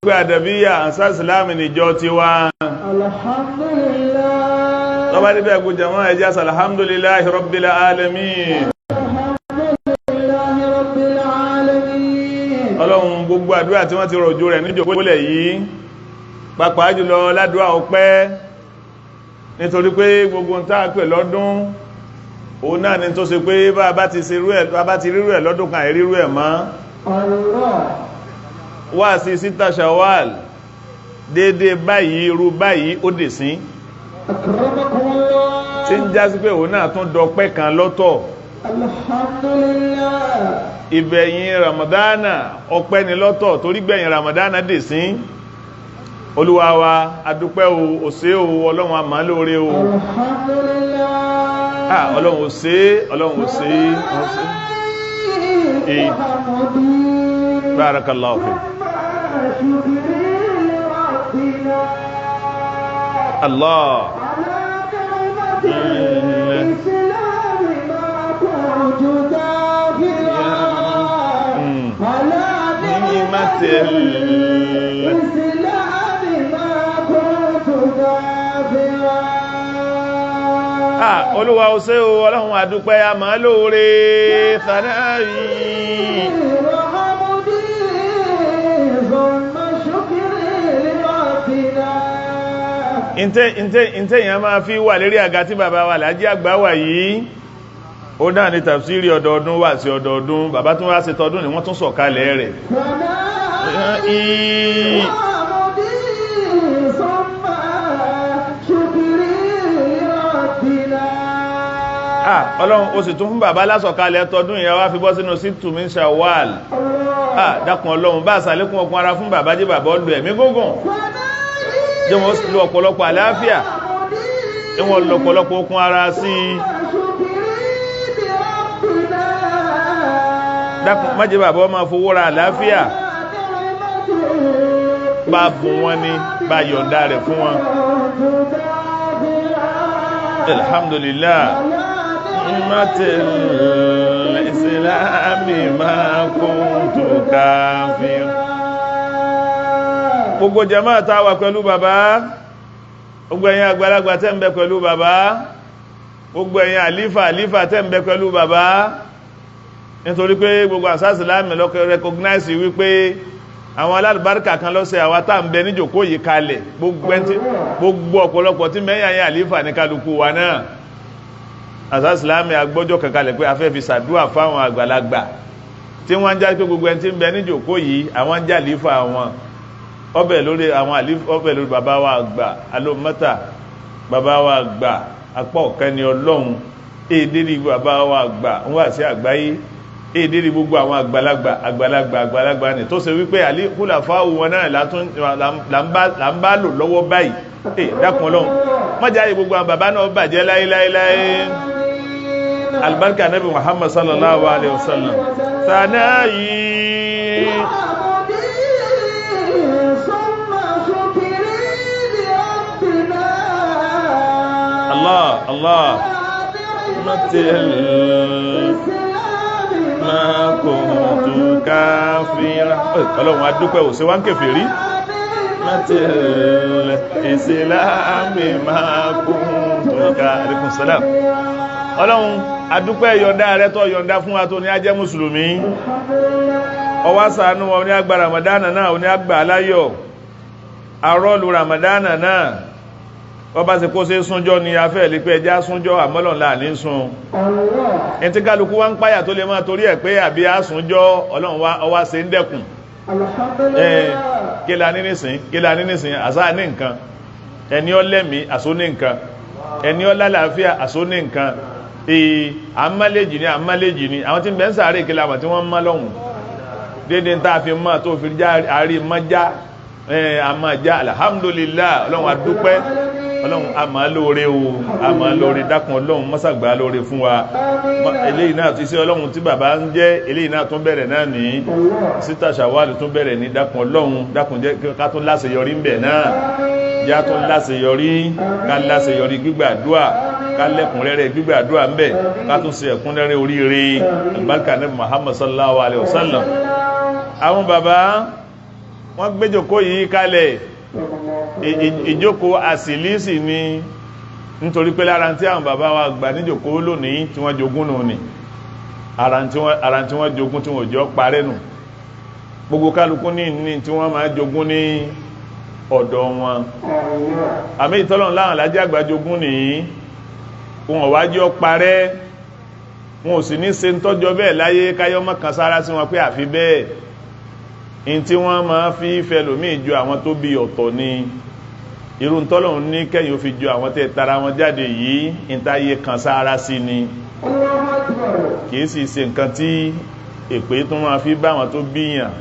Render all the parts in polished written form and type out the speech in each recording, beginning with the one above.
pé àdàbíyà ànsá ìsìláàmì níjọ ti wá alhamdulillah tọ́bá níbẹ̀ kú jẹmọ́ ẹjá alhamdulillahi rabbil alamin ọlọ́run gbogbo àdúrà tí wọ́n ti rọ̀jò rẹ̀ níjòkólẹ̀ yìí pàápàá jùlọ ládùúà ọpẹ́ nítorí pé gbogbo ń tàà pè lọ́dún òun náà ni tó ṣe pé bá ti rírú ẹ̀ lọ́dún kan àìrírú ẹ̀ mọ́ wá sí síta Shawwal dédé báyìí irú báyìí ó dè sí tí ń já sí pé òun náà tún dọpẹ́ kan lọ́tọ̀ alhamdulillah ìbẹ̀yìn Ramadana ọpẹ́ ni lọ́tọ̀ torí gbẹ̀yìn Ramadana dè sí Olúwa wa adúpẹ́ o òsé o ọlọ́run àmà lóore o alhamdulillah ọlọ́run òsé barakallahu fi Allah Olúwa ó ṣé o ọlọ́run àdúpẹ́ a máa lóore sàdáyì ìntẹ́ èyàn máa fi wà lérí àga tí bàbá wa Láàjì àgbà wà yìí ó náà ní tàfsírì ọdọọdún wà sí ọdọọdún bàbá tún wá sí tọdún ni wọ́n tún sọ̀kalẹ̀ rẹ̀ ọlọ́run ó sì tún fún bàbá lásọ̀kalẹ̀ tọdún ìyá wá fi bọ́ sínú sítù min Shawwal dákun ọlọ́run bá sàlékún ọkùn ara fún bàbá jẹ́ bàbá ọlù ẹ̀mí gógùn jẹ́ wọ́n lo ọ̀pọ̀lọpọ̀ àlàáfíà jẹ́ wọ́n lo ọ̀pọ̀lọpọ̀ okun ara sí dákun má jẹ́ bàbá ọmọ fowó ra àlàáfíà bá bùn wọn ní bá yọ̀ǹda rẹ̀ fún wọn alhamdulillah matil islami ma kuntu kafir gbogbo jama'a tá wà pẹ̀lú bàbá gbogbo ẹ̀yin àgbàlagbà tẹ́ ń bẹ pẹ̀lú bàbá gbogbo ẹ̀yin àlífà tẹ́ ń bẹ pẹ̀lú bàbá nítorí pé gbogbo àsásìlámì lọ́kẹ́ recognize wípé àwọn alálùbáríkà kan lọ́sẹ̀ àwa tá ń bẹ níjòkó yìí kalẹ̀ gbogbo ọ̀pọ̀lọpọ̀ tí mẹ́yìn àyìn àlífà ní kálukú wa náà àsásìlámì agbọ́jọ́ kankalẹ̀ pé a fẹ́ fi sàdúà fáwọn àgbàlagbà tí wọ́n ń já pé gbogbo ẹni tí ń bẹ níjòkó yìí àwọn ń já àlífà wọn ọbẹ̀ lórí àwọn àlífà ọbẹ̀ lórí bàbá wa àgbà alómọ́tà bàbá wa àgbà apá ọ̀kẹ́ni ọlọ́run èdèrí bàbá wa àgbà ń wà sí àgbáyé èdèrí gbogbo àwọn àgbàlagbà ní tó ṣe wípé àlíkúlà fáwọ wọn náà là ń bá lò lọ́wọ́ báyìí dákun ọlọ́run mọ́jáyé gbogbo àwọn bàbá náà bàjẹ́ láíláíláí albarka nabi Muhammad sallallahu alaihi wasallam sanayi Allah matil ma kuntu kafira ọlọ́run adúpẹ́ ò sí wá ń kèfèrí matil islami ma kuntu kafira salam ọlọ́run adúpẹ́ yọ̀ǹda rẹ̀ tó yọ̀ǹda fún wa tó ní ajẹ́ mùsùlùmí ọwá ṣàánú wọn ní àgbà ramadana náà ní àgbà aláyọ̀ arọ́lù ramadana náà wọ́n bá ṣe kó ṣe súnjọ́ ni a fẹ́ lè pé ẹjá súnjọ́ àmọ́lọ̀nlá ní sun ẹni tí kálukú wá ń páyà tó lè máa torí ẹ̀ pé àbí á súnjọ́ ọlọ́run ọwá ṣe ń dẹ́kun kí la ní nísìn àṣà ní nǹkan ẹni ọlẹ́mí àṣó ní nǹkan ẹni ọlálàáfíà àṣó ní nǹkan àmàlẹ́jì ni àwọn tí ń bẹ́ ń sàárè kí la mọ̀ tí wọ́n mọ́ lọ́hùn dédé ń tàà fi mọ́ tó fi àrí mọ́já àmàjá alhamdulillah ọlọ́run adúpẹ́ ọlọ́run a máa lóore o a máa lóore dákun ọlọ́run mọ́sàgbà lóore fún wa eléyìí náà ti sí ọlọ́run tí bàbá ń jẹ́ eléyìí náà tún bẹ̀rẹ̀ náà ní síta ṣàwálì tún bẹ̀rẹ̀ ní dákun ọlọ́run dákun jẹ́ ká tún láṣeyọrí ń bẹ̀ náà já tún láṣeyọrí ká láṣeyọrí gbígbàdúà ká lẹ́kùnrẹ́rẹ́ gbígbàdúà ń bẹ̀ ká tún ṣe ẹ̀kúnrẹ́rẹ́ oríire albarka nabi Muhammad sallallahu alaihi wasallam àwọn bàbá wọ́n gbé jókòó yìí kalẹ̀ ìjókòó àsìlísì ni nítorí pé lára tí àwọn bàbá wa gbà níjókòó lónìí tí wọ́n jogún nù ni ara tí wọ́n jogún tí wọ́n jọ parẹ́ nù gbogbo kálukú ní tí wọ́n máa jogún ní ọ̀dọ̀ wọn àmì ìtọ́lọ̀n láwọn alájẹ́ àgbà jogún nìyí wọn wájú parẹ́ wọn ò sì ní ṣe ń tọ́jọ́ bẹ́ẹ̀ láyé káyọ́ mọ́kàn sára sí wọn pé àfi bẹ́ẹ̀ in tí wọ́n máa fi fẹ́lòmí ju àwọn tó bí ọ̀tọ̀ ni irú tọ́lọ̀n ní kẹ́yìn ó fi ju àwọn tẹ́ tara wọn jáde yìí in táyé kan sára sí ni kìí sì ṣe nǹkan tí èpè tó máa fi bá wọn tó bíyàn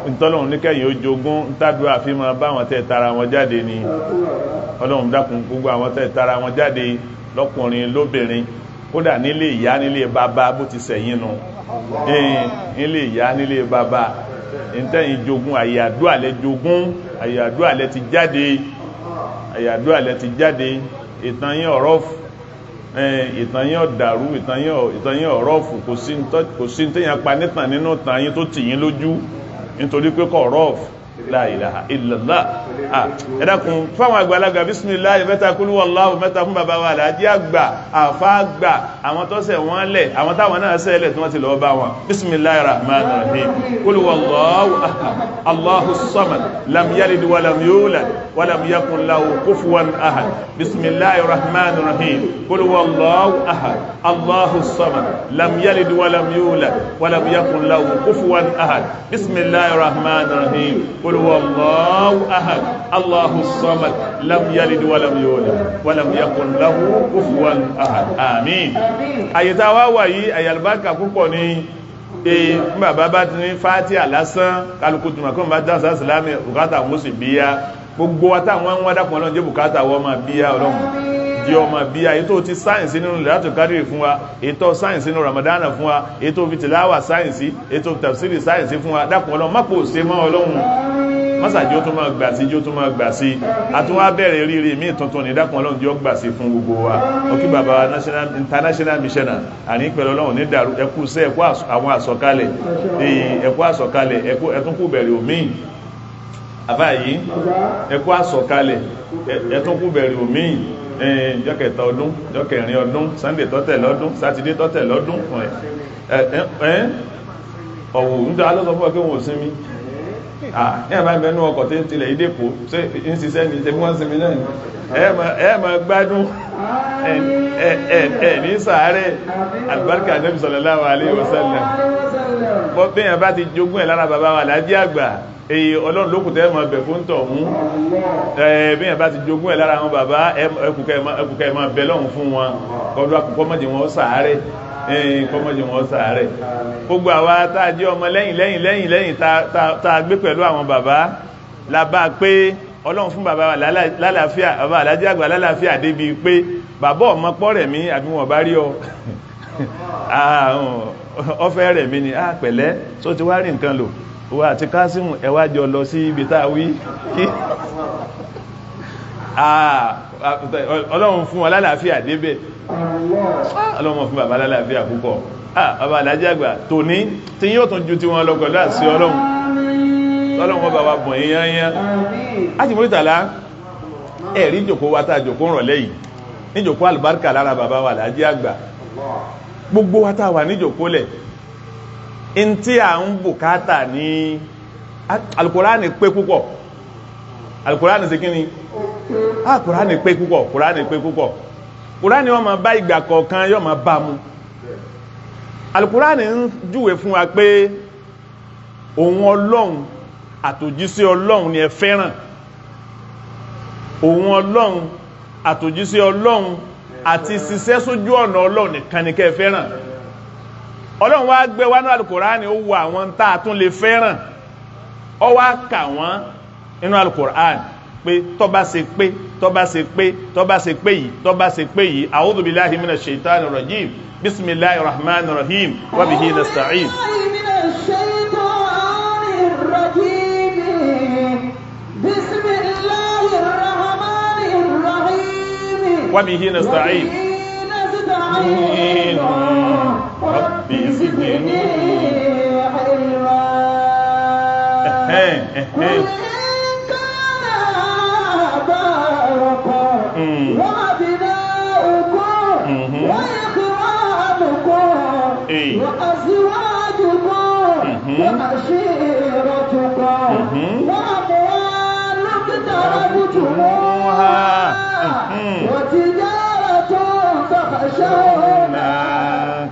ìtọ́lọ̀un ní kẹ́yìn ó jogún tàdúrà fi máa bá wọn tẹ́ tara wọn jáde ni Ọlọ́run dákun gbogbo àwọn tẹ́ tara wọn jáde lọ́kùnrin lóbìnrin kódà nílé ìyá nílé bàbá bó ti sẹ̀yìn nù nílé ìyá nílé bàbá ìtẹ́yìn jogún àyàdúàlẹ́ jogún àyàdúàlẹ́ ti jáde ìtàn yín ọ̀rọ̀ ìtàn yín ọ̀dàrú ìtàn yín ọ̀rọ̀ fù kò sí tẹ́yìn pa nítàn nínú ìtàn yín tó tì yín lójú nítorí pé kọ̀ rọ́ọ̀f la ilaha illallah ẹ̀dàkùn fáwọn àgbàlagbà bismillah mẹ́ta kúlú wallahu mẹ́ta fún bàbá wa Àlàájì àgbà àfá àgbà àwọn tó ṣẹ̀ wọ́n lẹ̀ àwọn táwọn náà ṣẹlẹ̀ tí wọ́n ti lọ bá wọn bismillahir rahmanir rahim kúlú wallahu ahad allahu samad lam yalid wa lam yulad wa lam yakun lahu kufuwan ahad bismillahir rahmanir rahim kúlú wallahu ahad allahu samad lam yalid wa lam yulad wa lam yakun lahu kufuwan ahad bismillahir rahmanir rahim قل هو الله أحد الله الصمد لم يلد ولم يولد ولم يكن له كفوا أحد آمين àyíta wa wà yìí àyàlùbáríkà púpọ̀ ní bàbá bá ti ní Fátíhà lásán kálukú tùmọ̀ kọ́ bá dáṣà sílámì bùkátà wọ́n sì bíyá gbogbo wátà wọ́n wọ́n dákùn Ọlọ́run jẹ́ bùkátà wọ́n máa bíyá Ọlọ́run jẹ́ ọmọ bíyá ètò ti sáyẹ̀nsì nínú Lailatul Qadr fún wa ètò sáyẹ̀nsì nínú Ramadana fún wa ètò fìtìláwà sáyẹ̀nsì ètò tafsiri sáyẹ̀nsì fún wa dákùn Ọlọ́run má pò ṣe mọ́ Ọlọ́run mọ́sàájí ó tún máa gbà sí jí ó tún máa gbà sí àtúnwá bẹ̀rẹ̀ rírí mí tuntun ní dákùn Ọlọ́run jí ó gbà sí fún gbogbo wa ọkí bàbá international missioner àní pẹ̀lú Ọlọ́run ní dàrú ẹkú sẹ́ ẹkú àwọn àsọ̀kalẹ̀ ẹkú àsọ̀kalẹ̀ ẹtúnkù bẹ̀rẹ̀ òmí àbá yìí ẹkú àsọ̀kalẹ̀ ẹtúnkù bẹ̀rẹ̀ òmí jọ́kẹta ọdún jọ́kẹrin ọdún Sunday tọ́tẹ̀ lọ́dún Saturday tọ́tẹ̀ lọ́dún ọ̀wọ̀ ń dá lọ́sọ fún ọkẹ́ wọn ò sinmi ní àbá ìbẹ̀nú ọkọ̀ tí ń tilẹ̀ ìdèpò ń ṣiṣẹ́ ní ṣe bí wọ́n sinmi náà ẹ máa gbádùn ẹ̀ ní sàárẹ̀ àlùbáríkà Ànábì sallallahu alaihi wasallam bọ́ bí yẹn bá ti jogún ẹ̀ lára bàbá wa Àlàájì àgbà èyí Ọlọ́run lókùtẹ́ mọ̀ bẹ̀ fún tọ̀hún bí yẹn bá ti jogún ẹ̀ lára àwọn bàbá ẹkùkẹ́ mọ̀ bẹ̀ lọ́hùn fún wọn kọdún akùkọ́ mọ̀jì wọn sàárẹ̀ kọmọ̀jì wọn sàárẹ̀ gbogbo àwa tàà jẹ́ ọmọ lẹ́yìn tàà gbé pẹ̀lú àwọn bàbá la bá pé Ọlọ́run fún bàbá wa lálàáfíà bàbá Àlàájì àgbà lálàáfíà débi pé bàbá ọmọ pọ́ rẹ̀ mí àbí wọn bá rí ọ ọfẹ́ rẹ̀ mí ni pẹ̀lẹ́ tó ti wá rí nǹkan lò wà àti Kásímù ẹwà jọ lọ sí ibi tàà wí kí Ọlọ́run fún wọn lálàáfíà débẹ̀ Ọlọ́run fún bàbá lálàáfíà púpọ̀ bàbá Àlàájì àgbà tó ní tí yóò tún ju tí wọ́n lọ pẹ̀lú àṣì Ọlọ́run wọ́n bàbá bọ̀ yíyányán ájì Murtala ẹ̀rí jòkó wa tá jòkó rọ̀lẹ́ yìí ní jòkó alùbáríkà lára bàbá wa Àlàájì àgbà gbogbo wa tá wà ní jòkó lẹ̀ in tí a ń bùkátà ní Al-Qur'ani pé púpọ̀ Al-Qur'ani ṣe kíni Kùránì pé púpọ̀ Kùránì pé púpọ̀ Kùránì wọ́n ma bá ìgbà kọ̀ọ̀kan yóò ma bá mu Al-Kùránì ń júwe fún wa pé òun Ọlọ́run àtòjíṣẹ́ Ọlọ́run ni ẹ fẹ́ràn òun Ọlọ́run àtòjíṣẹ́ Ọlọ́run àti ṣiṣẹ́ sójú ọ̀nà Ọlọ́run nìkan ni kẹ́ fẹ́ràn Ọlọ́run wá gbé wá ní Al-Kùránì ó wo àwọn tá a tún lè fẹ́ràn ó wá kà wọ́n nínú Al-Kùránì pé tọ́bá ṣe pé yìí a'udhu billahi minash shaitanir rajim bismillahir rahmanir rahim wa bihi nasta'in wa bihi nasta'in rabbi zidni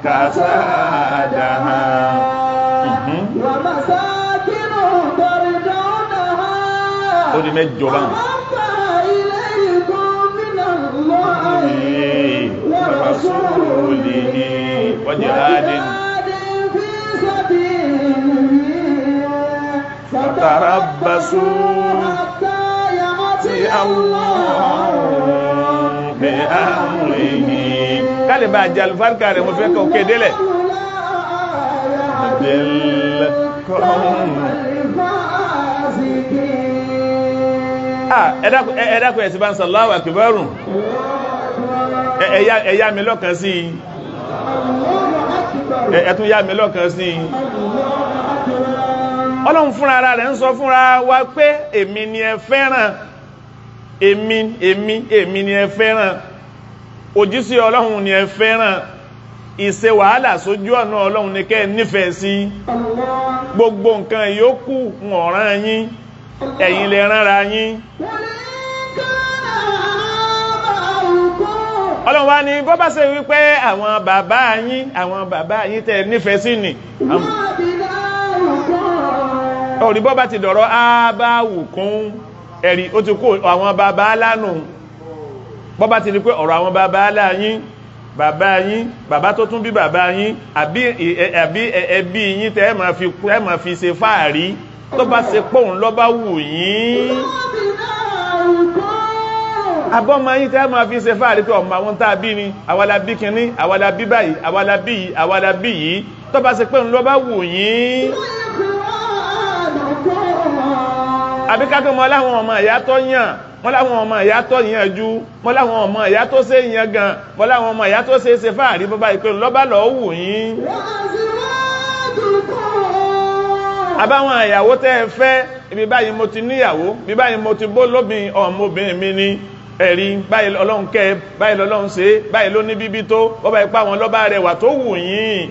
كسادها ومساكن ترضونها أحب إليكم من الله ورسوله وجهاد في سبيله فتربصوا حتى يأتي الله بأمره kálí bá jẹ́ alùfáàkà rẹ̀ mo fẹ́ kọ́ kéde lẹ̀ ẹ̀dàkùn ẹ̀sì bá ń Allahu Akbar ẹ̀yà mi lọ́kàn sí ẹ̀tún yà mi lọ́kàn sí Ọlọ́run fúnra ara rẹ̀ ń sọ fúnra wa pé èmi ni ẹ fẹ́ràn èmi ni ẹ fẹ́ràn òjíṣẹ́ Ọlọ́run ni ẹ fẹ́ràn ìṣe wàhálà sójú ọ̀nà Ọlọ́run ni kẹ́ nífẹ̀ẹ́ sí gbogbo nǹkan yòókù ọ̀ràn yín ẹ̀yin lè ránra yín Ọlọ́run wá ní bó bá ṣe wípé àwọn bàbá yín tẹ́ nífẹ̀ẹ́ sí ni orí bó bá ti dọ̀rọ̀ ábáwùkún ẹ̀rí ó ti kó àwọn bàbá lánù bọ́bá ti rí pé ọ̀rọ̀ àwọn bàbá yín bàbá tó tún bí bàbá yín àbí ẹbí yín tẹ́ máa fi ṣe fáàrí tó bá ṣe pòun lọ bá wù yín abọ́mọ yín tẹ́ máa fi ṣe fáàrí pé ọmọ àwọn tàà bí ni àwàlá bí kìíní àwàlá bí báyìí àwàlá bí yìí tó bá ṣe pòun lọ bá wù yín àbí kákẹ́ mọ́ láwọn ọmọ ìyá tó yàn mọ́ láwọn ọmọ ìyá tó yàn jú mọ́ láwọn ọmọ ìyá tó ṣe yàn gan mọ́ láwọn ọmọ ìyá tó ṣe fáàrí bọ́bá ìpé lọ́bá lọ́ wù yín àbáwọn ìyàwó tẹ́ ẹ fẹ́ ibi báyìí mo ti níyàwó ibi báyìí mo ti bó lóbìn ọmọbìnrin mi ní ẹ̀rí báyìí Ọlọ́run kẹ́ báyìí lọ́lọ́run ṣe báyìí ló ní bíbí tó bọ́bá ipá wọn lọ́bá rẹwà tó wù yín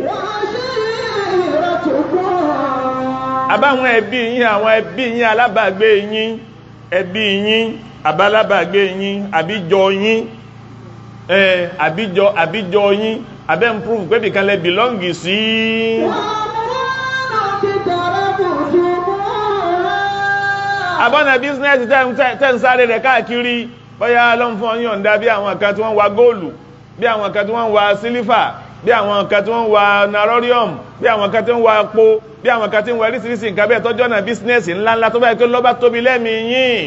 àbáwọn ẹbí yín àwọn ẹbí yín alábàgbé yín ẹbí yín àbálábàgbé yín àbíjọ yín àbíjọ yín abẹ́ ń prove pé bìkan lẹ bìlọ́ǹgì sí àbọ́nà bísínẹ́sì tẹ́ ń sáré rẹ̀ káàkiri bóyá lọ́nfọ́n yọ̀ǹda bí àwọn kan tí wọ́n wa góòlù bí àwọn kan tí wọ́n wa sílífà bí àwọn kan tí wọ́n wa narorium bí àwọn kan tí wọ́n wa po bí àwọn kan tí wọ́n rísìírísìí nǹkan bẹ́ẹ̀ tọ́jọ́ náà bísínẹ́sì ńláńlá tó báyìí pé lọ́bá tóbi lẹ́mìí yín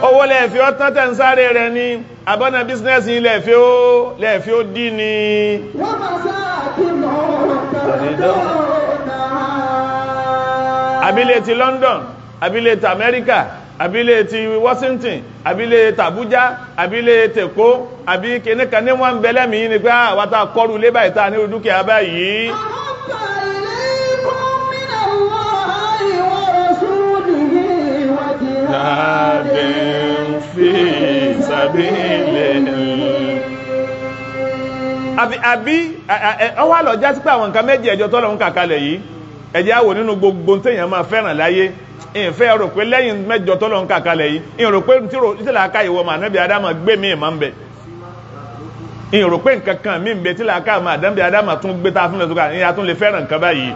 owó lẹ́ẹ̀fí ó tán tẹ́ ń sáré rẹ̀ ní àbọ́nà bísínẹ́sì yìí lẹ́ẹ̀fí ó dí ni abílẹ̀ ti London abílẹ̀ ti America abílẹ̀ ti Washington abílẹ̀ ti Abuja abílẹ̀ ti Èkó àbí kìnnìkan ní wọ́n ń bẹ̀lẹ̀ mi ní pé àwátá kọrù lébà ìta ní dúkìá báyìí àbí ọwọ́ àlọ́ já sí pé àwọn nǹkan méjì ẹjọ́ tọ́lọ̀ ń kàkalẹ̀ yìí ẹjẹ́ àwò nínú gbogbo téèyàn máa fẹ́ràn láyé ìfẹ́ rò pé lẹ́yìn mẹ́jọ tọ́lọ̀ ń kàkalẹ̀ yìí ìrò pé tí làákà ìwọ mà nábì Ádámà gbé mi ìmọ̀ ń bẹ̀ ìrò pé nǹkan kan mí ń bẹ tí làákà mà nábì Ádámà tún gbé ta fún lẹ́tọ́ka ìyá tún lè fẹ́ràn nǹkan báyìí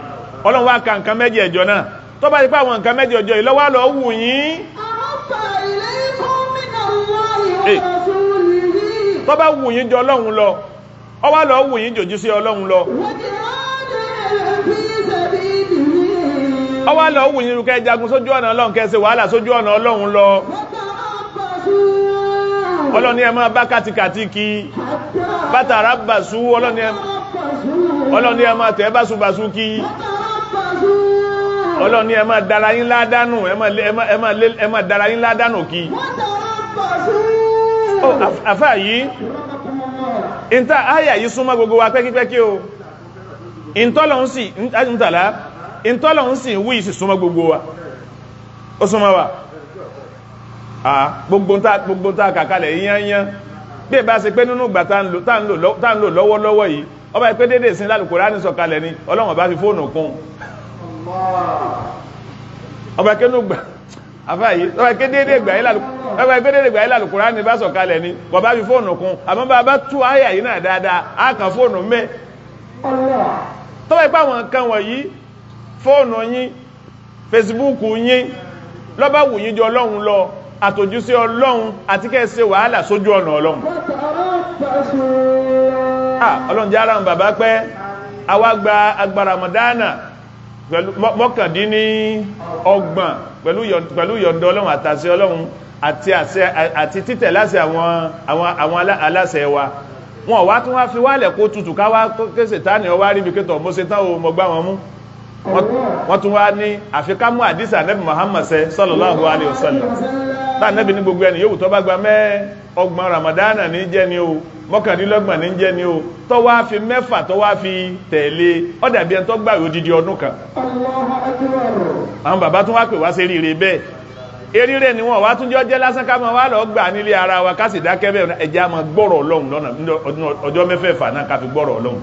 Ọlọ́run wá ka nǹkan méjì ẹjọ́ náà tó bá ti pé àwọn nǹkan méjì ẹjọ́ yìí lọ́wọ́ lọ́ wù yín tó bá wù yín jọ Ọlọ́run lọ ọwá lọ wù yín jòjú sí Ọlọ́run lọ ọwá lọ wù yín rúkẹ́ jagun sójú ọ̀nà Ọlọ́run kẹ́ ṣe wàhálà sójú ọ̀nà Ọlọ́run lọ Ọlọ́run ní ẹ máa bá kàtìkàtì kí bátàrà bàṣú Ọlọ́run ní ẹ máa tẹ́ báṣubàṣú kí Ọlọ́run ní ẹ máa dára yín ládánù ẹ máa dára yín ládánù kí àfáà yìí ìntà àyà yìí súnmọ́ gbogbo wa pẹ́kípẹ́kí o ìntọ́lọ̀ ń sì wí sí súnmọ́ gbogbo wa ó súnmọ́ wa gbogbo tá kàkalẹ̀ yányán bí ẹ bá ṣe pé nínú ìgbà tá ń lò lọ́wọ́lọ́wọ́ yìí ọba ìpé dédé sí l'Al-Qur'ani sọ̀kalẹ̀ ni Ọlọ́run bá fi fóònù kún ọba ìkénú gbà àfáàyí ọba ìké dédé ìgbà yìí l'Al-Qur'ani bá sọ̀kalẹ̀ ni wọ́n bá fi fóònù kún àmọ́ bá bá tú àyà yìí náà dáadáa á kàn fóònù mẹ́ tọ́wọ́ ipá wọn kan wọ̀nyí fóònù yín Facebook yín lọ́bá wù yín jọ Ọlọ́run lọ àtòjú sí Ọlọ́run àti kẹ́ẹ̀ṣe wàhálà sójú ọ̀nà Ọlọ́run Ọlọ́run jẹ́ ara ń bàbá pẹ́ àwa gba agbára Ramadana mọ́kàndínlọ́gbọ̀n pẹ̀lú yọ̀ǹda Ọlọ́run àtàṣẹ Ọlọ́run àti títẹ̀ láṣẹ àwọn aláṣẹ wa wọn wá tún wá fi wálẹ̀ kó tutù káwá kéṣe tá ní ọwá rí bí kétọ̀ mọ́ sí tán o mọ́ gbá wọn mú wọ́n tún wá ní àfikámú àdísà Ànábì Muhammad sallallahu alaihi wasallam tá Ànábì ní gbogbo ẹni yóò tó bá gba ọgbọ̀n Ramadana ní jẹ́ ni o mọ́kàndínlọ́gbọ̀n ní jẹ́ ni o tó wá fi mẹ́fà tó wá fi tẹ̀lé ó dàbí ẹni tó gbà odidi ọdún kan àwọn bàbá tún wá pè wá sí ríire bẹ́ẹ̀ eríire ni wọ́n wá tún jẹ́ lásán ká máa wá lọ gbà nílé ara wa ká sì dákẹ́ bẹ́ẹ̀ ẹjá máa gbọ́rọ̀ Ọlọ́run lọ́nà ọjọ́ mẹ́fẹ̀ẹ̀fà náà ká fi gbọ́rọ̀ Ọlọ́run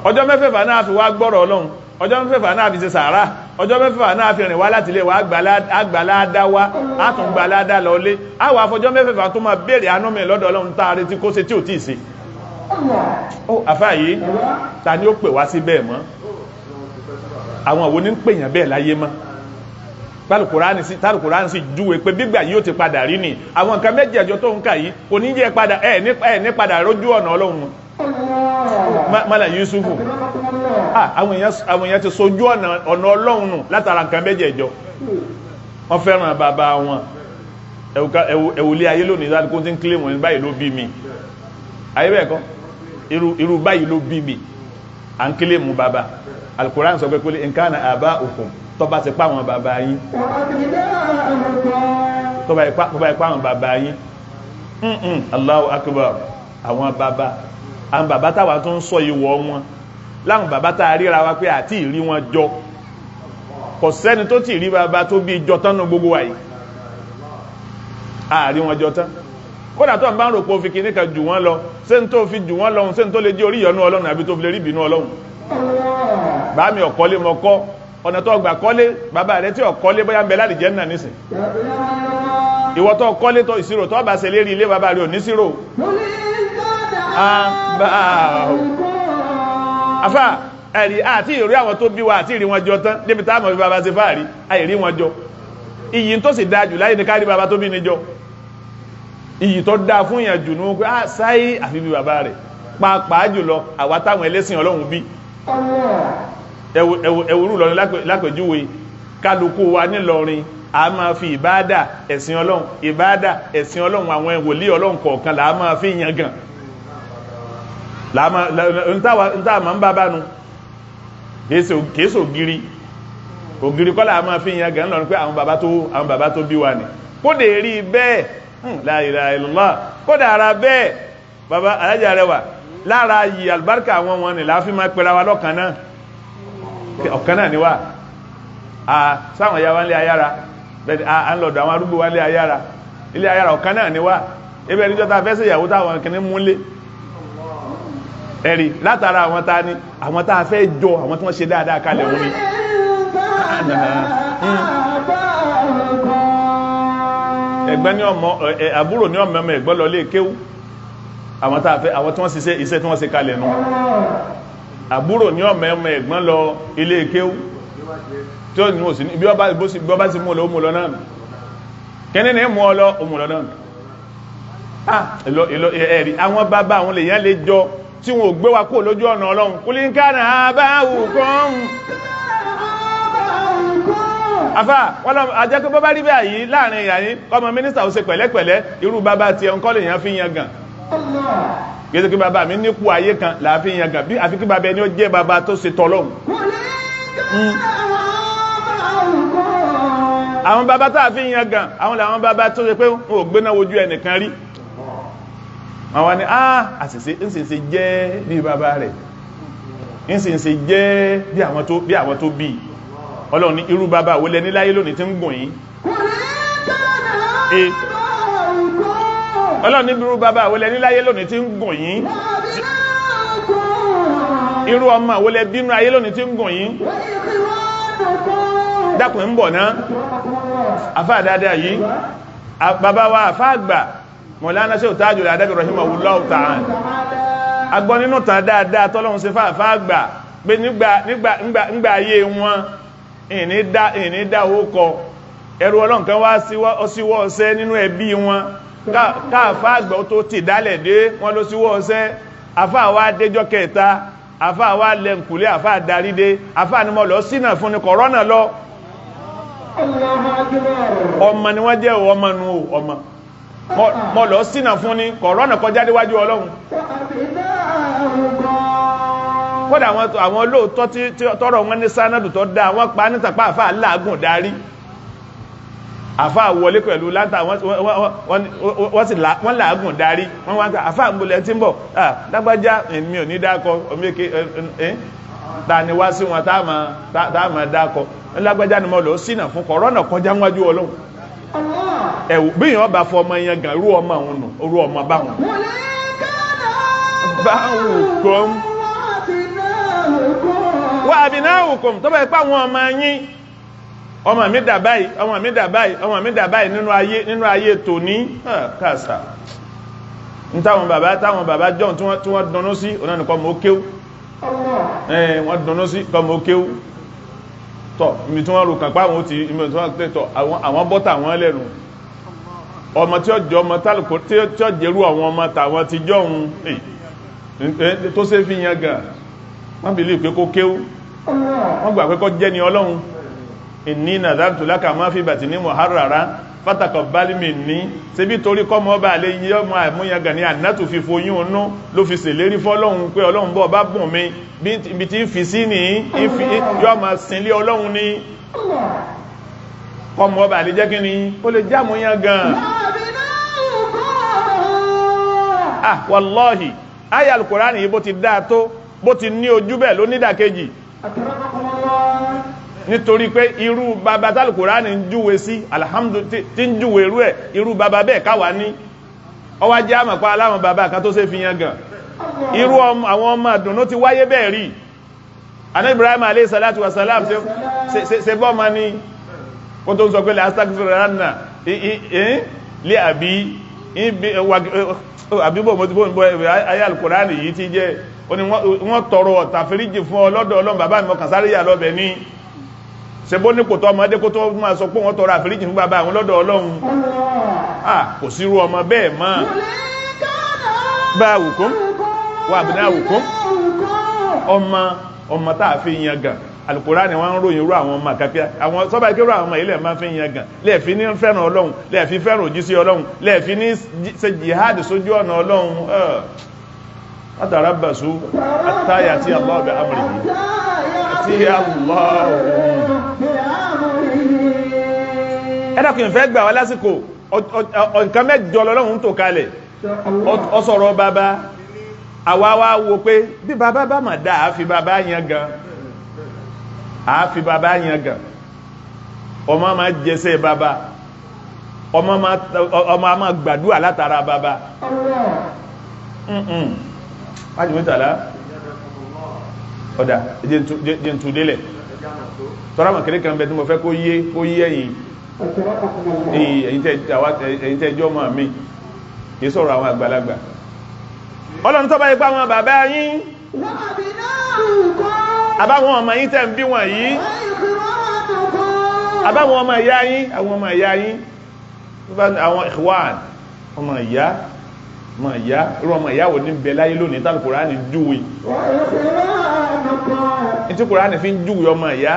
ọjọ́ mẹ́fẹ̀ẹ̀fà náà fi wá gbọ́rọ̀ Ọlọ́run ọjọ́ mẹ́fẹ̀ẹ̀fà náà fi ṣe sàárà ọjọ́ mẹ́fẹ̀ẹ̀fà náà fi rìn wá láti ilé wa àgbàládá wá àtúngbàládá lọlé àwọn afọjọ́ mẹ́fẹ̀ẹ̀fà tó máa béèrè anúmì lọ́dọ̀ Ọlọ́run táàrí tí kó ṣe tí ò tí ì ṣe àfáàyí ta ni ó pè wá sí bẹ́ẹ̀ mọ́ àwọn àwọn ní ń pèyàn bẹ́ẹ̀ láyé mọ́ tálùkùránì sí júwe pé bígbà yóò ti padà rí ní àwọn nǹkan méjì ẹjọ́ tó ń kà yìí kò ní jẹ́ padà ní padà rójú ọ̀nà Ọlọ́run mọ́lá Yusufu àwọn èèyàn ti sojú ọ̀nà Ọlọ́run nù látara nǹkan méjì ẹjọ́ wọ́n fẹ́ràn bàbá wọn ẹ̀wùlé ayé lónìí láti kó tí ń kílé wọn báyìí ló bí mi ayé bẹ́ẹ̀ kọ́ irú báyìí ló bí mi à ń kílé mú bàbá Al-Qur'an sọ pé kó lè nǹkan àbá òkun tó bá ti pa àwọn bàbá yín tó bá ipá àwọn bàbá yín Allahu Akbar àwọn bàbá táwa tó ń sọ ìwọ̀ wọn láwọn bàbá tá ríra wa pé àti ìrí wọn jọ kò sẹ́ni tó ti rí bàbá tó bí jọ tán ní gbogbo wa yìí àrí wọn jọ tán kódà tó ń bá ń rò pé ó fi kìíní kan jù wọ́n lọ ṣé ń tó fi jù wọ́n lọ́hun ṣé ń tó lè jẹ́ orí ìyọnú Ọlọ́run àbí tó fi lè rí ìbínú Ọlọ́run bá mi ọ̀kọ́lé mọ́kọ́ ọ̀nà tó gbà kọ́lé bàbá rẹ̀ tí ọ̀kọ́lé bóyá ń bẹ láti jẹ́ náà nísìn ìwọ tó kọ́lé tó ìṣirò tó bá ṣe lérí ilé bàbá rẹ̀ ò ní ṣírò afá ẹ̀rí àti ìrí àwọn tó bí wa àti ìrí wọn jọ tán débi tá mọ̀ bí bàbá ṣe fáàrí àìrí wọn jọ iyì tó sì dáa jù láyé ní kárí bàbá tó bí níjọ iyì tó dáa fún ìyàn jù ní pé sáyé àfi bí bàbá rẹ̀ pàápàá jùlọ àwa táwọn ẹlẹ́sìn Ọlọ́run bí ẹwùrú lọ́rin lápẹjúwe kálukú wa nílọrin a máa fi ìbádà ẹ̀sìn Ọlọ́run àwọn wòlíì Ọlọ́run kọ̀ọ̀kan là á máa fi yangàn ntá ma ń bá bánu kéèsò ògiri kọ́lá a máa fi yangàn lọ́rin pé àwọn bàbá tó bí wa ní kódè rí bẹ́ẹ̀ la ilaha illallah kódà ara bẹ́ẹ̀ bàbá alájà rẹwà lára yìí albarka àwọn wọn ni láàfin máa pẹ̀lá wa lọ́kàn náà ọ̀kan náà ni wá sáwọn ya wá nílé ayára a ń lọ̀dọ̀ àwọn arúgbó wá nílé ayára ọ̀kan náà ni wá ebe ẹni jọta fẹ́ sí ìyàwó táwọn kìíní múlé ẹ̀rì látara àwọn ta ni àwọn tá a fẹ́ jọ àwọn tí wọ́n ṣe dáadáa kalẹ̀ wọn ni ẹ̀gbọ́n ní ọmọ àbúrò ní ọmọ ẹ̀gbọ́n lọ lé kéwú àwọn tí wọ́n ṣiṣẹ́ iṣẹ́ tí wọ́n ṣe kalẹ̀ nù àbúrò ní ọmọ ẹ̀gbọ́n lọ ilé kéwú tí ó ní òsì bí ọba sí mú lọ ó mú lọ náà kẹ́ni ní mú ọlọ ó mú lọ náà ẹ̀rí àwọn bàbá àwọn lèyàn lè jọ tí wọn ò gbé wa kó lójú ọ̀nà Ọlọ́run kúlí ń kánà àbáwù kan afá wọ́n lọ ajẹ́kọ́ bọ́bá rí bẹ́ẹ̀ yìí láàrin ìyàyí ọmọ mínísítà ó ṣe pẹ̀lẹ́pẹ̀lẹ́ irú bàbá tí ẹun kọ́ lè yàn fi yan gan gẹ́gẹ́ kí bàbá mi nípò ayé kan láàfin yan gan bí àfi kí bàbá ẹni ó jẹ́ bàbá tó ṣe tọ́lọ́hun àwọn bàbá tá a fi yan gan àwọn làwọn bàbá tó ṣe pé wọn ò gbéná wojú ẹnìkan rí wọ́n wá ní àṣìṣe ìsìnṣe jẹ́ bí bàbá rẹ̀ ìsìnṣe jẹ́ bí àwọn tó bí Ọlọ́run ní irú bàbá wo lẹ ní láyé lónìí tí ń gùn yín Ọlọ́run ní irú bàbá wo lẹ ní láyé lónìí tí ń gùn yín irú ọmọ wo lẹ bínú ayé lónìí tí ń gùn yín dákùn ń bọ̀ náà àfáà dáadáa yìí bàbá wa àfáà àgbà Mọ̀lánà Sheikh Tajul Adabi rahimahullahu ta'ala agbọ́ nínú tàn dáadáa tọ́lọ́run ṣe fáàfáà àgbà pé nígbà ayé wọn ìní dá ókọ ẹrù Ọlọ́run kan wá síwọ́ ọ̀sẹ́ nínú ẹbí wọn káàfáà àgbà ó tó ti dálẹ̀ dé wọn ló síwọ́ ọ̀sẹ́ àfáà wá déjọ́ kẹta àfáà wá lẹ́nkùlé àfáà darí dé àfáà ni mo lọ sínà fún ni kọ̀rọ́nà lọ ọmọ ni wọ́n jẹ́ ọmọ nù ọmọ mọ́ lọ sínà fún ní kọ̀rọ̀nà kọjá déwájú Ọlọ́run kódà àwọn olóòtọ́ tí tọ́rọ wọn ní sánàdù tó dá wọ́n pa ní tàpá àfáà láàgùn darí àfáà wọlé pẹ̀lú látà wọ́n láàgùn darí wọ́n wá ń ká àfáà gbọ́lẹ̀ tí ń bọ̀ lágbájá mi ò ní dákọ ta ni wá sí wọn táàmà dákọ lágbájá ni mọ́ lọ sínà fún kọ̀rọ̀nà kọjá wájú Ọlọ́run ẹ̀wù bí yàn bá fọ ọmọ yẹn gan rú ọmọ àwọn nù orú ọmọ báwọn báwùkọ́m wà àbínáwùkọ́m tó bá ipá àwọn ọmọ yín ọmọ mi dà báyìí ọmọ mi dà báyìí ọmọ mi dà báyìí nínú ayé tòní kàṣà ní táwọn bàbá jọ tí wọ́n dùnnú sí ọ̀nà nìkan mọ́ kéwú wọ́n dùnnú sí kọ́ mọ́ kéwú tọ́ ibi tí wọ́n rò kàpá àwọn tí ibi tí wọ́n tẹ́tọ̀ àwọn bọ́ta àwọn lẹ́nu ọmọ tí ó jọ ọmọ tálùkù tí ó jẹ́rú àwọn ọmọ tàwọn ti jọ ohun tó ṣe fi yan gan wọ́n bí lè pé kó kéwú wọ́n gbà pé kó jẹ́ ni Ọlọ́run inni nadhartu laka ma fi batni muharrara fataqabbal minni ṣe bí torí kọ́mọ ọba àlẹ́ yí ọmọ àmúyangàn ní ànátù fi foyún ọnú ló fi ṣèlérí fọ́lọ́run pé Ọlọ́run bọ́ bá bùn mi bí tí ń fi sí ní yọ́ ma sinlé Ọlọ́run ní kọ́mọ ọba àlẹ́ jẹ́ kí ni ó lè já àmúyangàn wallahi ayà al-Qur'ani yìí bó ti dáa tó bó ti ní ojú bẹ́ẹ̀ ló nídàkejì nítorí pé irú bàbá tálùkùránì ń júwe sí alhamdulillah tí ń júwe irú ẹ̀ irú bàbá bẹ́ẹ̀ káwà ní ọwá jẹ́ àmàpá aláwọn bàbá kan tó ṣe fi yan gan irú àwọn ọmọ àdùnnú ti wáyé bẹ́ẹ̀ rí Ànábì Ibrahim alayhi salatu wa salam ṣe bọ́ ma ní kó tó ń sọ pé lè astaghfiranna lé àbíbò mọ́tíbò ayé alùkùránì yìí ti jẹ́ wọ́n tọrọ ọ̀tàfíríjì fún ọlọ́dọ̀ Ọlọ́run bàbá mi ọkàn sáré yà lọ́bẹ̀ ní ṣe bó ní kò tọ́ ọmọdé kó tó máa sọ pé wọ́n tọrọ àfíríjì fún bàbá àwọn lọ́dọ̀ Ọlọ́run kò sírú ọmọ bẹ́ẹ̀ mọ́ báwùkún wà bìnáwùkún ọmọ tàà fi yan gan Al-Qur'ani wọ́n ń ròyìn rú àwọn ọmọ àkàkẹ́ àwọn sọ́bà ìkérò àwọn ọmọ ilẹ̀ máa fi yan gan lẹ́ẹ̀fí ní fẹ́ràn Ọlọ́run lẹ́ẹ̀fí fẹ́ràn òjíṣẹ́ Ọlọ́run lẹ́ẹ̀fí ní ṣe jihad sójú ọ̀nà Ọlọ́run atarabbasu hatta ya'ti Allahu bi amrihi àti Allahu ẹ̀dàkùn ìfẹ́ gbà wá lásìkò nǹkan mẹ́jọ lọ́lọ́run tó kalẹ̀ ọ sọ̀rọ̀ bàbá àwa wá wo pé bí bàbá bá mà dá àáfi bàbá yẹn gan ọmọ máa jẹsẹ̀ bàbá ọmọ máa gbàdúrà látara bàbá májúmítàlá ọ̀dá jẹ́ ń tún délẹ̀ tọ́rọ àmà kéré kan bẹ tí mo fẹ́ kó yé ẹ̀yìn tẹ́jọ́ mọ́ mi kìí sọ̀rọ̀ àwọn àgbàlagbà Ọlọ́run tó bá ipá wọn bàbá yín àbáwọn ọmọ yín tẹ́ ń bí wọn yìí àbáwọn ọmọ ìyá yín àwọn ikhwan ọmọ ìyá irú ọmọ ìyá wò ní bẹ láyé lónìí tàbí Kùránì júwe tí Kùránì fi ń júwe ọmọ ìyá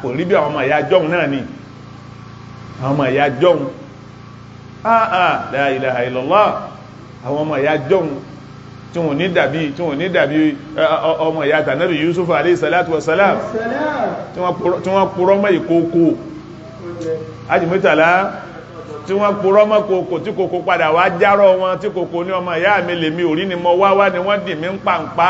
kò rí bí àwọn ọmọ ìyá jọun náà ni àwọn ọmọ ìyá jọun la ilaha illallah àwọn ọmọ ìyá jọun tí wọ́n ní dàbí ọmọ ìyá tànábì Yusuf alayhi salatu wassalam tí wọ́n purọ́ mọ́ ìkókó ajìmítàlá tí wọ́n purọ́ mọ́ kòkò tí kòkò padà wá járọ̀ wọn tí kòkò ní ọmọ ìyá mi lèmi ò rí ni mo wá ni wọ́n dì mí ń pàǹpá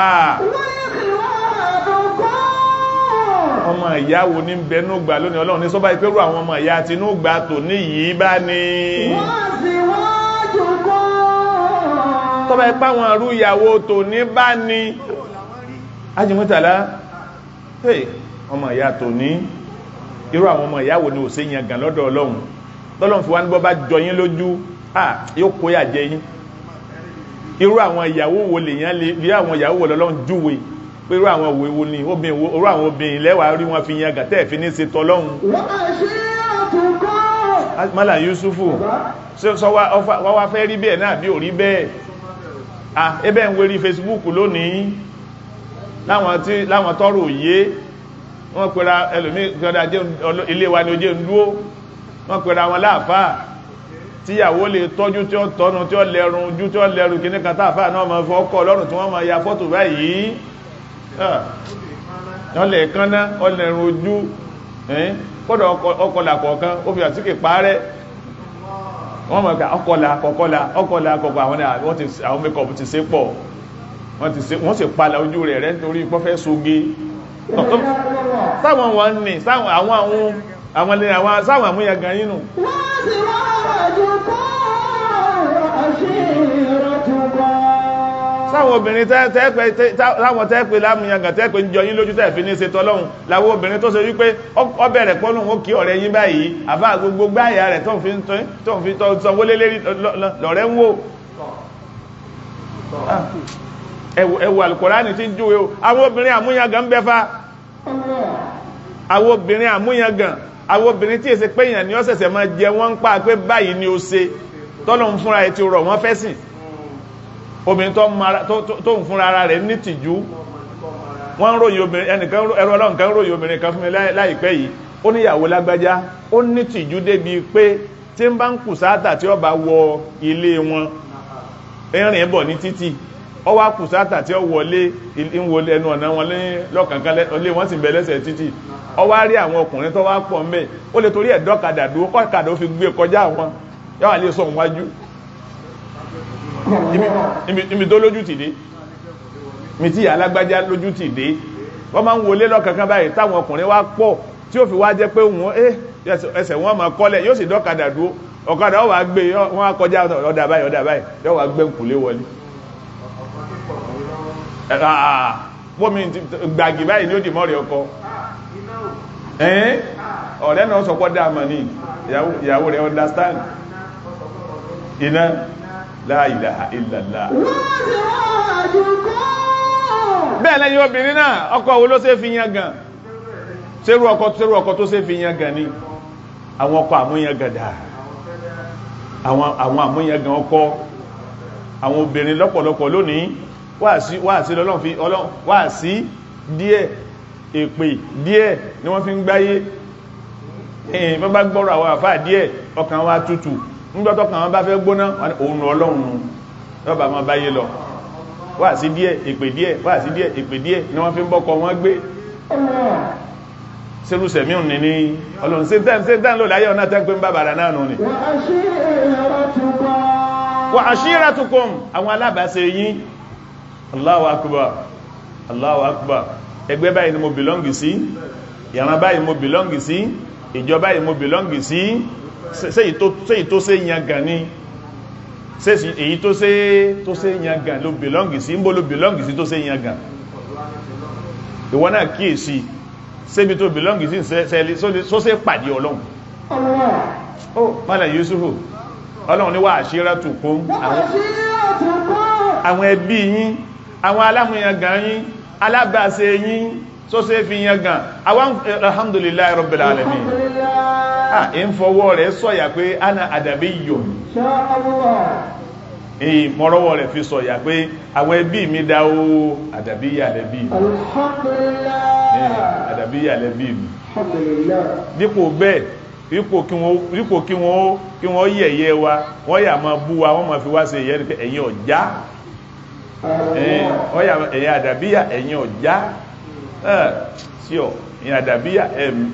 ọmọ ìyá wo ní bẹnú gbà lónìí Ọlọ́run ní sọ́bá ìpérú àwọn ọmọ ìyá tinú gbà tò ní yìí bá ní tọ́bá ipá wọn rú ìyàwó tò ní bá ní ajímútàlá ọmọ ìyá tò ní irú àwọn ọmọ ìyá wo ni ò sí yẹn gàn lọ́dọ̀ Ọlọ́run lọ́lọ́run fi wá ní bọ́ bá jọ yín lójú yóò kó yà jẹ yín irú àwọn ìyàwó wo lè yán lè bí àwọn ìyàwó wo lọ́lọ́run júwe pé irú àwọn òwe wo ni irú àwọn obìnrin lẹ́wàá rí wọn fi yán gà tẹ́ẹ̀ fi ní ṣe tọ́lọ́run mọ́là Yusufu sọ wá fẹ́ rí bẹ́ẹ̀ náà bí ò rí bẹ́ẹ̀ ẹbẹ́ ń wérí Facebook lónìí láwọn tọ́rọ òye wọ́n pẹ̀lá ẹlòmí ilé wa ni ó jẹ́ ń dúó wọ́n pẹ̀lá wọn láàfáà tíyàwó lè tọ́jú tí ó tọ́nu tí ó lẹ́rùn ojú tí ó lẹ́rùn kí ní kan táàfáà náà ma fọ́ ọkọ̀ lọ́rùn tí wọ́n ma ya fọ́tò báyìí wọ́n lè kánná ó lẹ́rùn ojú kọ́dọ̀ ọkọ̀lá kọ̀ọ̀kan ó fi àtíkè parẹ́ wọ́n mọ̀ ká ọkọ̀lá àwọn mẹ́kọ̀ọ̀bù ti sé pọ̀ wọ́n sì pàlà ojú rẹ̀ rẹ̀ nítorí pọ́fẹ́ sóge sáwọn wọn ní sáwọn àmúyàgàn yínú sáwọn obìnrin tẹ́ẹ̀pẹ̀ lámúyàgàn tẹ́ẹ̀pẹ̀ ń jọ yín lójú tẹ́ẹ̀fì ní ṣe tọ́lọ́hun láwọn obìnrin tó ṣe wípé ọ bẹ̀rẹ̀ pọ́nù ó kí ọ̀rẹ́ yín báyìí àbá gbogbo gbáyà rẹ̀ tó ń fi sanwó lé lérí lọ̀rẹ́ ń wò ẹwù Al-Kùránì tí ń júwe o àwọn obìnrin àmúyàgàn ń bẹ́fà àwọn obìnrin àmúyàgàn àwọn obìnrin tí èsẹ pé èèyàn ni ó ṣẹ̀ṣẹ̀ máa jẹ wọ́n ń pa pé báyìí ni ó ṣe tọ́lọ̀ ń fúnra ẹ̀ ti rọ̀ wọ́n fẹ́ sìn obìnrin tó ń fúnra ara rẹ̀ ní tìjú wọ́n ń ròyìn obìnrin ẹnìkan ẹ̀rọ Ọlọ́run kan ròyìn obìnrin kan fún mi láìpẹ́ yìí ó níyàwó lágbájá ó ní tìjú débi pé tí ń bá ń kùsátà tí ó bá wọ ilé wọn ẹ̀rìn bọ̀ ní títì ó wá kùsátà tí ó wọlé ẹnu ọ̀nà wọn lọ́kànkan lé wọ́n sì bẹ̀ lẹ́sẹ̀ títì ó wá rí àwọn ọkùnrin tó wá pọ̀ mẹ́ ó lè torí ẹ̀dọ́kadà dúró kọ́kadà ó fi gbé kọjá wọn yọ́wà lè sọ wájú ibi tó lójú ti dé mi tí alágbájá lójú ti dé wọ́n máa ń wọlé lọ́kànkan báyìí táwọn ọkùnrin wá pọ̀ tí ó fi wá jẹ́ pé wọ́n ẹsẹ̀ wọn máa kọ́lẹ̀ yóò sì dọ́kadà dúró ọ̀kadà ó wá gbé wọ́n á kọjá ọ̀dà báyìí yóò wá gbé nkùlé wọlé wọ́n mi gbàgì báyìí ní ó dì mọ́rẹ̀ ọkọ ọ̀rẹ́ náà sọpọ̀ dáàmà ní ìyàwó rẹ̀ understand iná la ilaha illallah bẹ́ẹ̀ lẹ́yìn obìnrin náà ọkọ wo ló ṣe fi yan gan ṣerú ọkọ tó ṣe fi yan gan ní àwọn ọkọ àmúyangàn dáa àwọn àmúyangàn ọkọ àwọn obìnrin lọ́pọ̀lọpọ̀ lónìí wáàsí lọ́lọ́run fi wáàsí díẹ̀ èpè díẹ̀ ni wọ́n fi ń gbáyé bọ́n bá gbọ́rọ̀ àwọn àfáà díẹ̀ ọkàn wa tútù nígbọ́tọ̀kàn wọn bá fẹ́ gbóná òun Ọlọ́run lọ́bàá máa báyé lọ wáàsí díẹ̀ èpè díẹ̀ wáàsí díẹ̀ èpè díẹ̀ ni wọ́n fi ń bọ́kọ wọn gbé sẹ́rùsẹ̀mí òní ní Ọlọ́run sétán ló láyé ọ̀nà tẹ́ pé ń bàbàrà náà nù ni wa ashiratukum àwọn alábàáṣe yín Allahu akbar Allahu akbar ẹgbẹ́ báyìí ni mo belongi sí ìran báyìí mo belongi sí ìjọ báyìí mo belongi sí séyìí tó sé yangàn ní èyí tó sé yangàn ló belongi sí ń bó ló belongi sí tó sé yangàn ìwọ náà kíyèsí sébi tó belongi sí só sé pàdé Ọlọ́run mọ́lẹ̀ Yusufu Ọlọ́run ní wà ashiratukum àwọn ẹbí yín àwọn alámúyangàn yín alábàáṣe yín tó ṣe fi yangàn àwọn alhamdulillahi rabbil alamin in fọwọ́ rẹ̀ sọ̀yà pé ana adabiyyun mọ́rọ́wọ́ rẹ̀ fi sọ̀yà pé àwọn ẹbí mi dá o àdàbíyà lẹ́bí mi àdàbíyà lẹ́bí mi dípò bẹ́ẹ̀ dípò kí wọ́n yẹ̀yẹ́ wa wọ́n yà máa bú wa wọ́n máa fi wá ṣe yẹ́ ẹ̀yin ọ̀já ẹ̀yin àdàbíyà ẹ̀yin ọ̀já sí ọ̀ ẹ̀yin àdàbíyà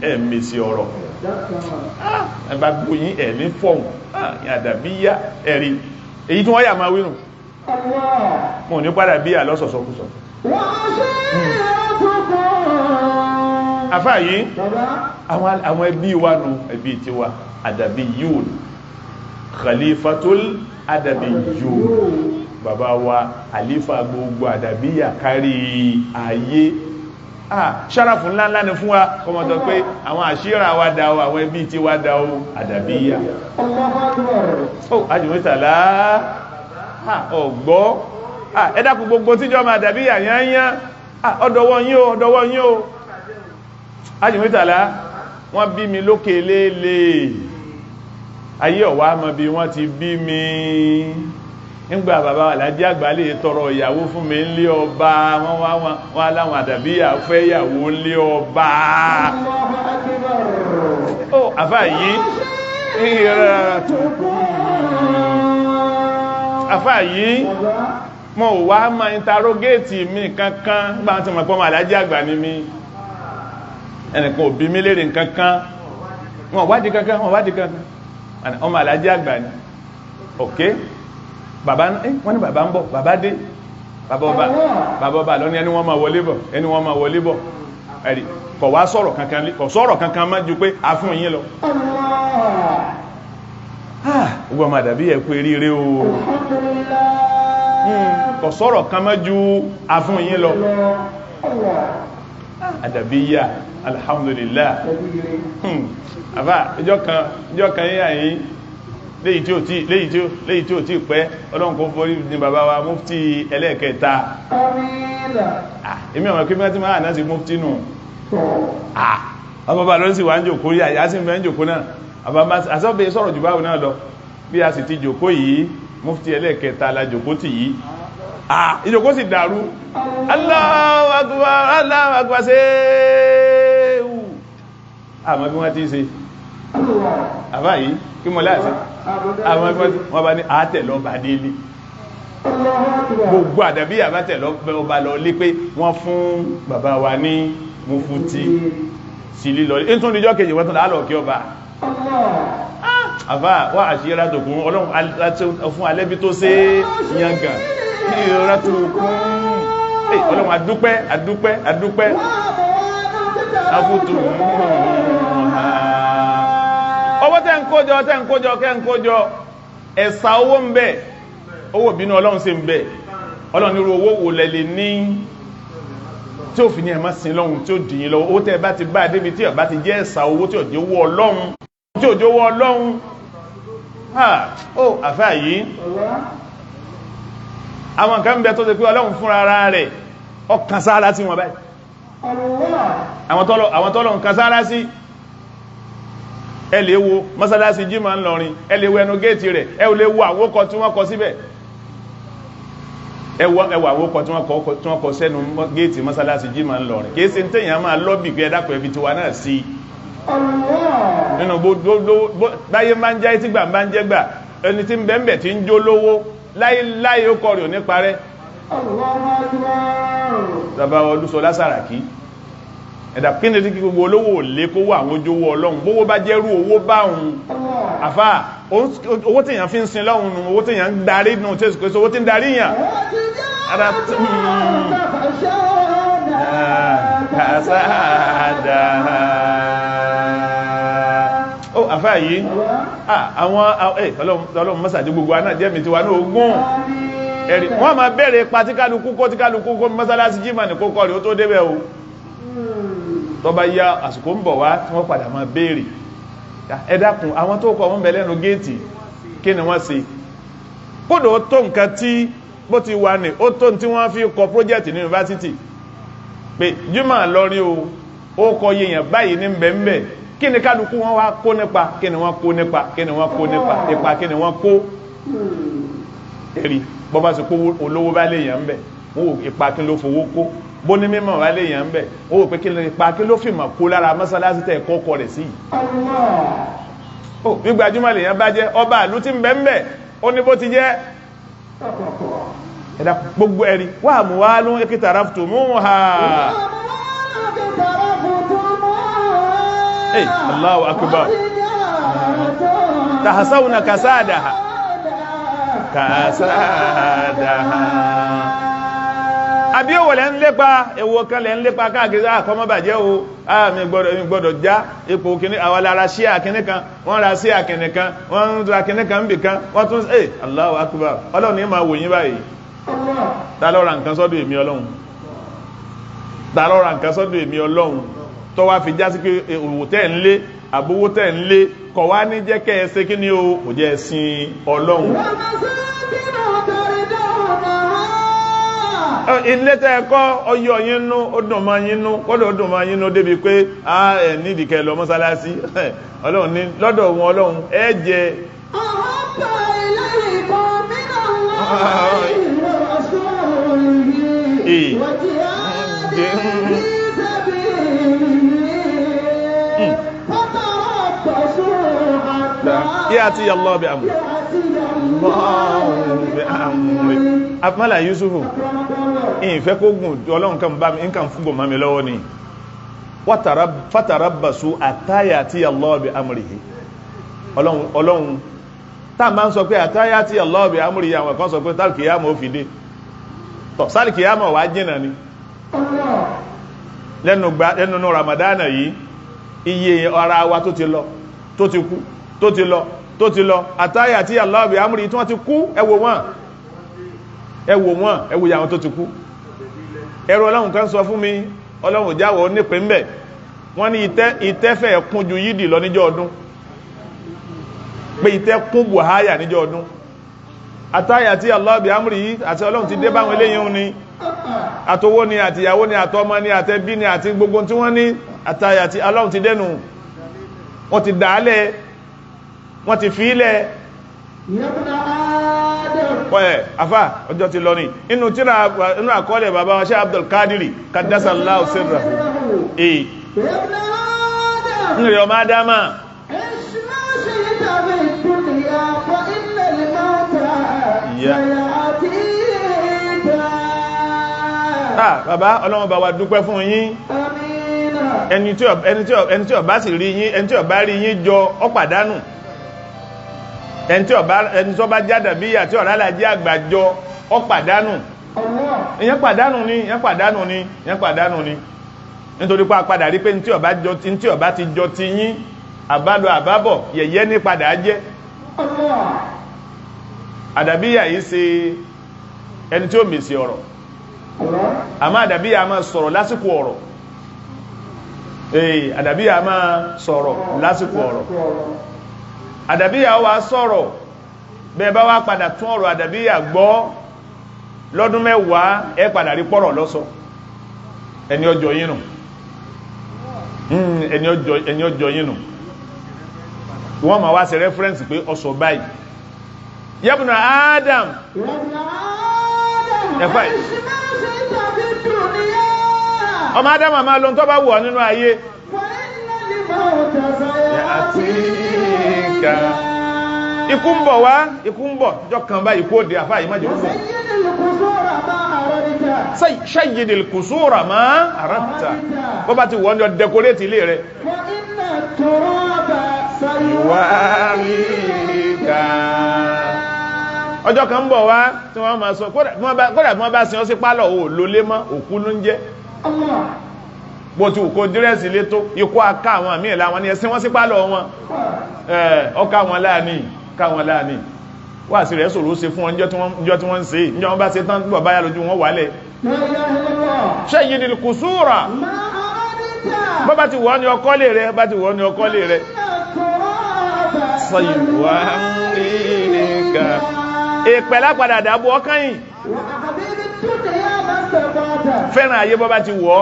ẹ̀mẹ̀sì ọ̀rọ̀ ẹ̀bá gbóyìn ẹ̀ ní fọ́hùn àdàbíyà ẹ̀rí èyí tí wọ́n yà máa wínú wọn ò ní padà bí àlọ́sọ̀sọ́kúsọ afá yìí àwọn ẹbí wa nù ẹbí tí wa Adabiyyun Khalifatul Adabiyyun bàbá wa àlífà gbogbo àdàbíyà kárí ayé ṣáráfù ńláńlá ni fún wa kọmọ̀tọ̀ pé àwọn àṣírà wa dá o àwọn ẹbí tí wa dá o àdàbíyà ajùmítàlá ọgbọ́ ẹ̀dàkù gbogbo tíjọ́ ma àdàbíyà yányá ọdọ̀wọ́ yín o ajùmítàlá wọ́n bí mi lókè léèlé ayé ọ̀wá mọ̀ bí wọ́n ti bí mi nígbà bàbá Alhaji Àgbà lè tọrọ ìyàwó fún mi nílé ọba wọ́n aláwọn àdàbíyà fẹ́ ìyàwó nílé ọba àfá yìí àfá yìí mọ̀ wá ma interrogate mi kankan gbá ti mọ̀ pọ́ Alhaji Àgbà ní mi ẹnìkan òbí mi lérè kankan wọ́n wádìí kankan ọmọ Alhaji Àgbà ní ok bàbá wọ́n ní bàbá ń bọ̀ bàbá dé bàbá ọba lọ ní ẹni wọ́n máa wọlé bọ̀ ẹ̀rí kọ̀ wá sọ̀rọ̀ kankan má ju pé a fún yín lọ gbogbo ọmọ àdàbí ẹ̀kú eríire o kọ̀ sọ̀rọ̀ kan má ju a fún yín lọ àdàbíyà alhamdulillah àbá ìjọ kan yíyà yìí léyìí tí ó tí pẹ́ ọlọ́run kó forí ní bàbá wa mufti ẹlẹ́ẹ̀kẹta èmi ọmọ kí mẹ́tí máa náà sí mufti nù ọmọ bá lọ́n sì wá ń jòkó rí àyá sí mẹ́ ń jòkó náà àsọ́bẹ̀ sọ̀rọ̀ jù báwọn náà lọ bí a sì ti jòkó yìí mufti ẹlẹ́ẹ̀kẹta la jòkó tì yìí ìjòkó sì dàrú Allahu Akbar Allahu Akbar ṣéwù àmọ́ bí wọ́n ti ṣe àbá yìí kí mọ́ láti àwọn ẹgbẹ́ wọ́n bá ní àátẹ̀lọ bá délé gbogbo àdàbí àbátẹ̀lọ ọba lọ lé pé wọ́n fún bàbá wa ní mufti sí lílọ ní tún níjọ́ kejì wọ́n tún lálọ́ kí ọba àbá wà àṣírà tó kún ọlọ́run fún alẹ́bí tó ṣe yangàn ní ìrọ́rá tó kún ọlọ́run adúpẹ́ afútù ọwọ́ tẹ́ ń kójọ ẹ̀sà owó ń bẹ owó bínú ọlọ́run sí ń bẹ ọlọ́run nírú owó wò lẹ́lẹ̀ ní tí ó fi ní ẹ̀mọ́ sin lọ́run tí ó dìyìn lọ owó tẹ́ bá ti bá débi tí ó bá ti jẹ́ ẹ̀sà owó tí ó jẹ́ owó ọlọ́run àfáà yìí àwọn nǹkan ń bẹ tó ṣe pé ọlọ́run fúnra ara rẹ̀ ọkàn sára sí wọn báyìí àwọn tọ́lọ̀ nǹkan sára sí ẹ lè wo mọ́sálásí jímọ̀ ńlọrin ẹ lè wo ẹnu géètì rẹ̀ ẹ lè wo àwókọ tí wọ́n kọ síbẹ̀ ẹ wo àwókọ tí wọ́n kọ sẹ́nu géètì mọ́sálásí jímọ̀ ńlọrin kìí ṣe tẹ́yàn máa lọ́bì pé ẹ̀dàpọ̀ ẹbí tiwa náà sí nínú báyé máa ń jẹ́ tí gbà máa ń jẹ́ gbà ẹni tí ń bẹ̀m̀bẹ̀ tí ń jó lówó láyé ó kọrì ò ní parẹ́ Bàbá Olúṣọlá Sàràkí ẹ̀dà kí ní kí gbogbo olówó lè kó wà àwọn ojówó ọlọ́run gbogbo bá jẹ́rú owó báhùn àfá owó tí èyàn fi ń sin lọ́run nù owó tí èyàn ń darí nù tí èsìkò owó tí ń darí yàn àfá yìí àwọn ọlọ́run mọ́sàdé gbogbo aná jẹ́mi tí wà ní ogún ẹ̀rí wọ́n máa bẹ̀rẹ̀ pa tí kálukú kó mọ́sálásí jímà ní kókọ́ rí ó tó débẹ̀ o tó bá yá àsìkò ń bọ̀ wá tí wọ́n padà máa béèrè ẹ dákun àwọn tó kọ wọ́n bẹ̀ lẹ́nu géètì kí ni wọ́n ṣe kódò tó nǹkan tí bó ti wà ní ó tó tí wọ́n fi kọ project ní yunifásitì pé jùmọ̀ lọ́rin ó kọ yẹ̀yàn báyìí ní bẹ̀m̀bẹ̀ kí ni kálukú wọ́n wá kó nípa kí ni wọ́n kó nípa kí ni wọ́n kó nípa ipa kí ni wọ́n kó èrì bọ́ bá sì kó olówó bá lè yàn ń bẹ̀ wọ́n wò ipa kí ló fowó kó bó ní mímọ̀ wá lè yàn ń bẹ̀ ó wò pé kí ló ipa kí ló fìmọ̀ kó lára mọ́sálásí tẹ́ kọ́kọ́ rẹ̀ sí gbígbàjúmọ̀ lè yàn bá jẹ́ ọba àlú tí ń bẹ̀ ń bẹ̀ ó ní bó ti jẹ́ ẹ̀dà gbogbo ẹ̀rí wà mú wá lún ekítàrà fùtù mú ha Allahu akbar tahasawna kasadaha àbí òwò lẹ́ ń lépa èwo kan lẹ́ ń lépa káàkiri àkọ́mọ́ bàjẹ́ o mi gbọ́dọ̀ já ipò kìíní àwọn ará sí àkíní kan wọ́n ra sí àkíní kan wọ́n ń ra àkíní kan bì kan wọ́n tún Allahu akbar ọlọ́run ní máa wò yín báyìí ta ló ra nǹkan sọ́dọ̀ èmi ọlọ́run ta ló ra nǹkan sọ́dọ̀ èmi ọlọ́run tó wá fi já sí pé òwò tẹ́ ń lé àbówó tẹ́ ń lé kọ̀ wá ní jẹ́ kẹ́ ẹ ṣe kí ni o kò jẹ́ ẹ̀sìn ọlọ́run ilé tẹ́ ẹ̀kọ́ ọyọ́ yínú ó dùn mọ́ yínú kọ́dọ̀ ó dùn mọ́ yínú débi pé ẹ̀ nídìíkẹ́ lọ mọ́sálásí ọlọ́run ní lọ́dọ̀ wọn ọlọ́run ẹ jẹ ya'ti Allah bi amri afmala Yusufu ìfẹ́ kó gùn ọlọ́run kan bá mi nǹkan fúgbò mami lọ́wọ́ ni fatarabbasu hatta ya'ti Allah bi amrihi ọlọ́run tá máa ń sọ pé hatta ya'ti Allah bi amrihi àwọn kan sọ pé tálkìyàmọ̀ ó fi dé tọ̀ sálkìyàmọ̀ wá jìnà ni lẹ́nu Ramadana yìí iye ara wa tó ti lọ tó ti kú tó ti lọ tó ti lọ hatta ya'ti Allah bi amrihi tí wọ́n ti kú ẹ wò wọ́n ẹ wò yàwọn tó ti kú ẹ̀rọ ọlọ́run kan sọ fún mi ọlọ́run jáwọ́ nípe ń bẹ̀ wọ́n ní ìtẹ́fẹ́ kún ju yídì lọ níjọ́ ọdún pé ìtẹ́ kún buhaya níjọ́ ọdún àtàyà tí Allah bi amri yìí àti ọlọ́run ti dé báwọn eléyìn ní àtowó ni àtìyàwó ni àtọmọ ni àtẹbí ni àti gbogbo tí wọ́n ní àtàyà tí ọlọ́run ti dẹnu wọ́n ti dàálẹ̀ wọ́n ti fílẹ̀ afá ọjọ́ ti lọ ní inú tíra inú àkọọ́lẹ̀ Babawa Sheikh Abdulkadiri kaddasallahu sirrahu nílẹ̀ ọmọ adama bàbá ọlọ́run bá wa dúpẹ́ fún yín ẹni tí ó bá sì rí yín ẹni tí ó bá rí yín jọ ó pàdánù ẹni tó bá jádà bí àti ọ̀rá alájí àgbàjọ ọ pàdánù ìyẹn pàdánù ni nítorí pé padà rí pé tí ọba ti jọ ti yín àbálọ àbábọ̀ yẹ̀yẹ́ ní padà jẹ́ àdàbíyà yìí ṣe ẹni tí ó mèsì ọ̀rọ̀ àmọ́ àdàbíyà máa sọ̀rọ̀ lásìkò ọ̀rọ̀ àdàbíyà máa sọ̀rọ̀ lásìkò ọ̀rọ̀ àdàbíyà wá sọ̀rọ̀ bẹ́ẹ̀ bá wá padà tún ọ̀rọ̀ àdàbíyà gbọ́ lọ́dún mẹ́wàá ẹ padà rí pọ̀rọ̀ lọ́sọ ẹni ọjọ́ yínú ẹni ọjọ́ yínú wọ́n ma wá ṣe rẹ́fẹ́rẹ́nsì pé ọsọ báyìí yabna Adam ẹ̀fà ọmọ Adam máa lọ tó bá wọ̀ nínú ayé ikú ń bọ̀ wá ikú ń bọ̀ jọ kan bá ikú òdì àfáà yìí má jẹ́ ń bọ̀ sayyidil kusura ma aratta bọ́ bá ti wọ́n jọ decorate ilé rẹ̀ ọjọ́ kan ń bọ̀ wá tí wọ́n máa sọ kódà bí wọ́n bá sin ọ́ sí pálọ̀ ò lólé mọ́ òkú ló ń jẹ́ bó ti kò dírẹ́sì lé tó ikú aká àwọn àmì ìlà wọn ni ẹ̀sìn wọ́n sí pálọ̀ wọn ọká wọn láàní wà sí rẹ̀ sọ̀rọ̀ ó ṣe fún wọn níjọ́ tí wọ́n ń ṣe níjọ́ wọ́n bá ṣe tán gbọ̀ báyà lójú wọn wálẹ̀ Sayyidil kusura bọ́ bá ti wọ́n ní ọkọ́lé rẹ̀ sọ̀yìnwá ìpẹ̀lá padà dàbò ọkàyìn fẹ́ràn ayé bọ́ bá ti wọ́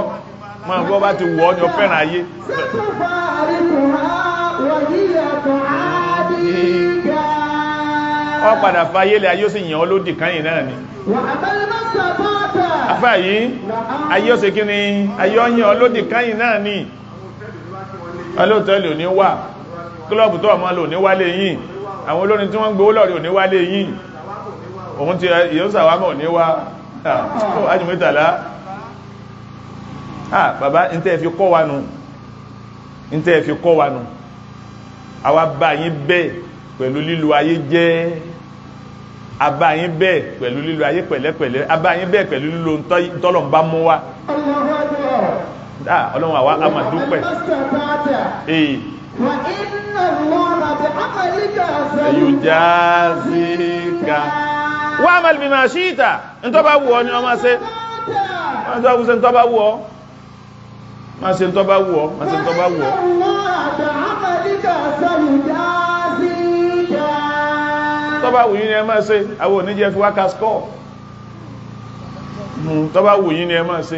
máa bọ́ bá ti wọ́ ní ọ fẹ́ràn ayé ọ padà fayé lẹ ayé ó sì yàn ọ lódì káyìn náà ni afẹ́ yìí ayé ó sì kí ni ayé ó yàn ọ lódì káyìn náà ni alóòtẹ́lì ò ní wà kílọ̀bù tó ọmọ lò ní wálé yìí àwọn olórin tí wọ́n ń gbé olórí ò ní wálé yìí òun ti yóò sàwámọ̀ ní wá ajùmítàlá bàbá ní tẹ́ fi kọ́ wa nù ní tẹ́ fi kọ́ wa nù àwa bá yín bẹ́ẹ̀ pẹ̀lú lílo ayé jẹ́ abá yín bẹ́ẹ̀ pẹ̀lú lílo ayé pẹ̀lẹ́pẹ̀lẹ́ abá yín bẹ́ẹ̀ pẹ̀lú lílo tọ́lọ̀ ń bá mú wa ọlọ́run àwa a máa dúpẹ́ yujazika wa amal bima shi'ta ntọ́ bá wù ọ́ ni ọ máa ṣe ntọ́ bá wù ọ́ máa ṣe ntọ́ bá wù ọ́ máa ṣe ntọ́ bá wù ọ́ tọ́bá wù yín ni ẹ máa ṣe àwọn oníjẹ́ fi wákà skọ́ tọ́bá wù yín ni ẹ máa ṣe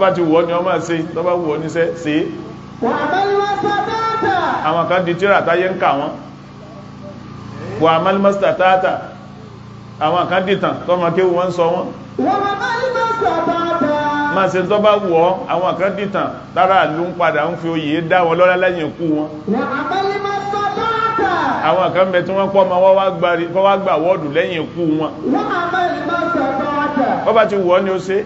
bá ti wù ọ́ ni ọ máa ṣe tọ́bá wù ọ́ ní ṣe ṣe àwọn kan di tíra táyé ń kà wọ́n wà mẹ́lìmọ́sítà tààtà àwọn kan dìtàn tọ́mọ kéwù wọ́n sọ wọ́n máa ṣe tọ́bá wù ọ́ àwọn kan dìtàn lára ìlú ń padà ń fi oyè dá wọn lọ́lá lẹ́yìn ikú wọn àwọn kan bẹ tí wọ́n pọ́ ma wọ́n wá gbà wọ́ọ̀dù lẹ́yìn ikú wọn wọ́n bá ti wọ́ ní ó ṣe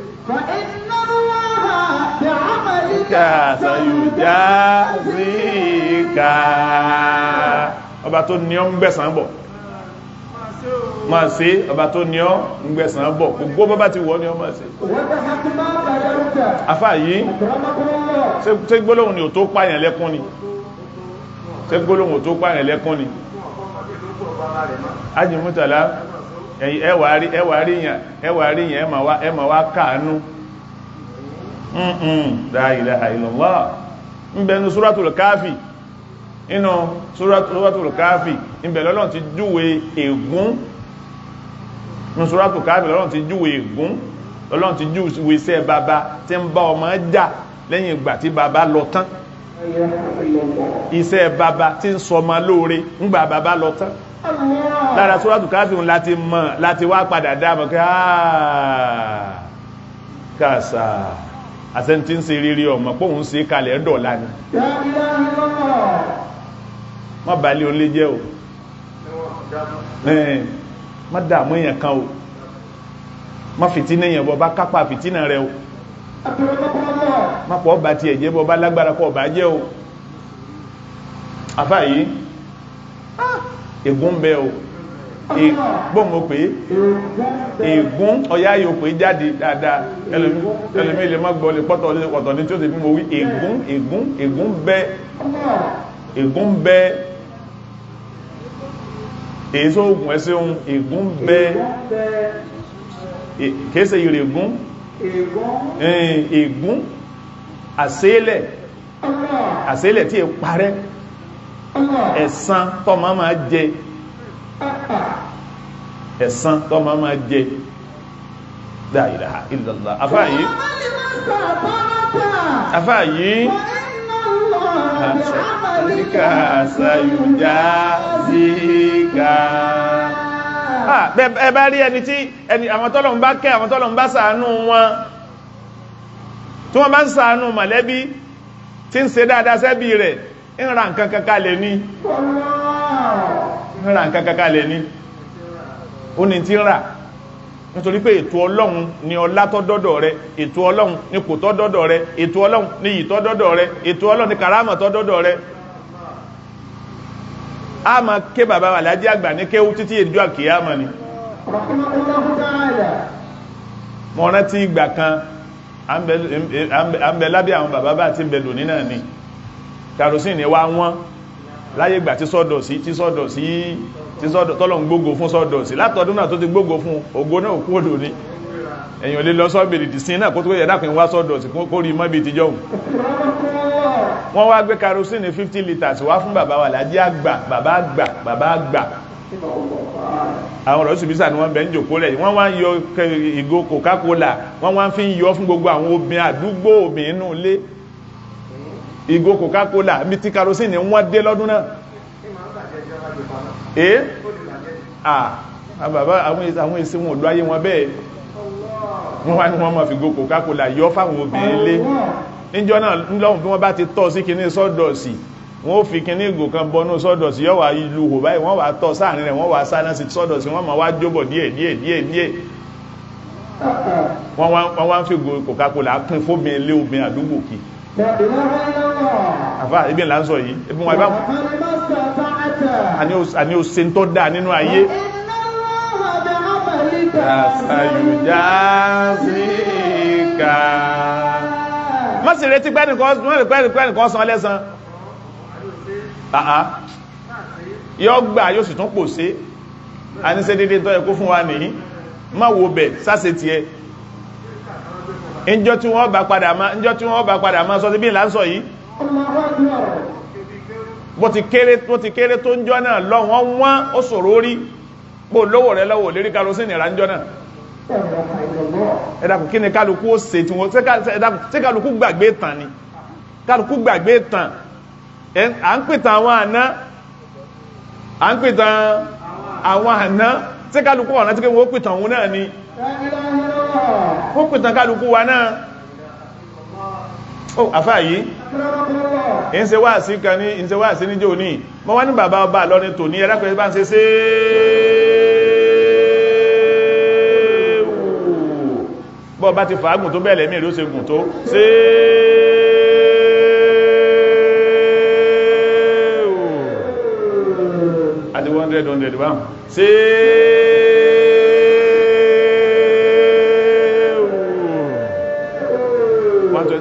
ọba tó ní ọ́ ń gbẹ̀san bọ̀ máa ṣe ọba tó ní ọ́ ń gbẹ̀san bọ̀ gbogbo bọ́bá ti wọ́ ní ọ́ máa ṣe afá yìí ṣe gbólóhùn ni ò tó pààyàn lẹ́kún ni ṣe gbólóhùn tó pààyàn lẹ́kún ni ajìmútàlá ẹwà ríyàn ẹmà wá káànú la ilaha illallah ń bẹnu súratul káfì inú súratul káfì ìbẹ̀ lọ́lọ́n ti júwe ègún ní súratul káfì lọ́lọ́n ti júwe ègún lọ́lọ́n ti júwe iṣẹ́ bàbá tí ń bá ọmọ jà lẹ́yìn ìgbà tí bàbá lọ tán iṣẹ́ bàbá tí ń sọmọ lóore ńgbà bàbá lọ tán lára súratul káfì láti wá padà dáàmọ̀ kí kàṣà àṣẹ́ntí ń ṣe rírí ọmọ pòun ṣe kalẹ̀ dọ̀lá ni má balẹ̀ olé jẹ́ o má dàmú èèyàn kan o má fìtínà èèyàn bọ́ bá kápá fìtínà rẹ o má pọ̀ ọba ti ẹ̀jẹ́ bọ́ bá lágbára kọ́ ọba jẹ́ o afá yìí ègún bẹ o gbọ́mọ̀ pé ègún ọya yóò pé jáde dáadáa ẹlòmí ilẹ̀ má gbọ́ lè pọ́tọ̀ ní tí ó ti bí mo wí ègún bẹ èso ogun ẹsẹ̀ ohun ègún bẹ kéèsè ìrègún ègún àṣẹ́lẹ̀ tí è parẹ́ ẹ̀san tó máa jẹ ẹ̀san tó máa jẹ la ilaha illallah afáyí zika sayuja zika ẹ bá rí ẹni tí àwọn tọ́lọ̀ ń bá kẹ́ àwọn tọ́lọ̀ ń bá ṣàánú wọn tí wọ́n bá ń ṣàánú mọ̀lẹ́bí tí ń ṣe dáadáa sẹ́bí rẹ̀ ń ra nǹkan kankalẹ̀ ní ó ní tí ń rà nítorí pé ètò ọlọ́run ni ọlá tó dọ́dọ̀ rẹ ètò ọlọ́run ni kò tó dọ́dọ̀ rẹ ètò ọlọ́run ni yìí tó dọ́dọ̀ rẹ ètò ọlọ́run ni kàrámà tó dọ́dọ̀ rẹ a ma ké bàbá wà lájí àgbà ní kéwú títí èdè àkíyàmà ni mọ̀ rántí ìgbà kan a ń bẹ lábẹ́ àwọn bàbá bá ti ń bẹ lónìí náà ni kerosene wá wọ́n láyé ìgbà tí tọ́lọ̀ ń gbógo fún sọ́dọ̀sí látọ̀dún náà tó ti gbógo fún ògo náà kú òdò ní èyàn lè lọ sọ́bìrì dì sí náà kó tó yẹ dákùn wá sọ́dọ̀sí kó rí mọ́bí ti jọun wọ́n wá gbé kerosene 50 litres wá fún bàbá wà lájí àgbà bàbá àgbà àwọn ọ̀rọ̀ ṣùgbísà ni wọ́n bẹ̀ ń jòkó lẹ̀ wọ́n wá ń yọ ìgò Coca-Cola wọ́n wá ń fi ń yọ fún gbogbo àwọn obìnrin àdúgbò obìnrin inú ilé ìgò Coca-Cola mi ti kerosene wọ́n dé lọ́dún náà bàbá àwọn èsì wọn olú ayé wọn bẹ́ẹ̀ wọ́n wá ní wọ́n máa fi go Coca-Cola yọ fáwọn obìnrin lé níjọ́ náà lọ́hùn bí wọ́n bá ti tọ́ sí kíní sọ́dọ̀sì wọ́n ó fi kíní ìgò kan bọnú sọ́dọ̀sì yọ́ wà ìlú hò báyìí wọ́n wà tọ́ sáàrin rẹ̀ wọ́n wà sáná sí sọ́dọ̀sì wọ́n máa wá jóbọ̀ díẹ̀ wọ́n wá ń fi go Coca-Cola pín fóbìnrin lé obìnrin àdúgbò kí àfá ibi là ń sọ yìí ibi wọn ibá àní ó ṣe tó dáa nínú ayé sayujazika má sì retí pé ẹnìkan san lẹ́san yóò gbà yóò sì tún pò sí a ní ṣe dédé tó ẹkú fún wa nìyí má wo bẹ̀ sáṣe tí ẹ ìjọ tí wọ́n bá padà máa sọ sí bí là ń sọ yìí bó ti kéré tó ń jọ náà lọ wọ́n ó ṣòro orí bó lówó rẹ lọ́wọ́ lérí karosín ìrà ń jọ náà ẹ̀dàkùn kí ni kálukú ó ṣe tí wọ́n tí kálukú gbàgbé tàn ni kálukú gbàgbé tàn à ń pìtàn àwọn àná tí kálukú ọ̀nà tí wọ́n pìtàn òun náà ni ó pìtàn kálukú wa náà ó àfáà yìí ìṣe wá sí kan ní ìṣe wá sí níjò ní mọ́ wá ní bàbá ọba lọ́rin tò ní ẹ̀dàkùn bá ń ṣe sí bọ́ bá ti fàágùn tó bẹ̀lẹ̀ mí ló ṣe gùn tó sí àti 100 báhùn sí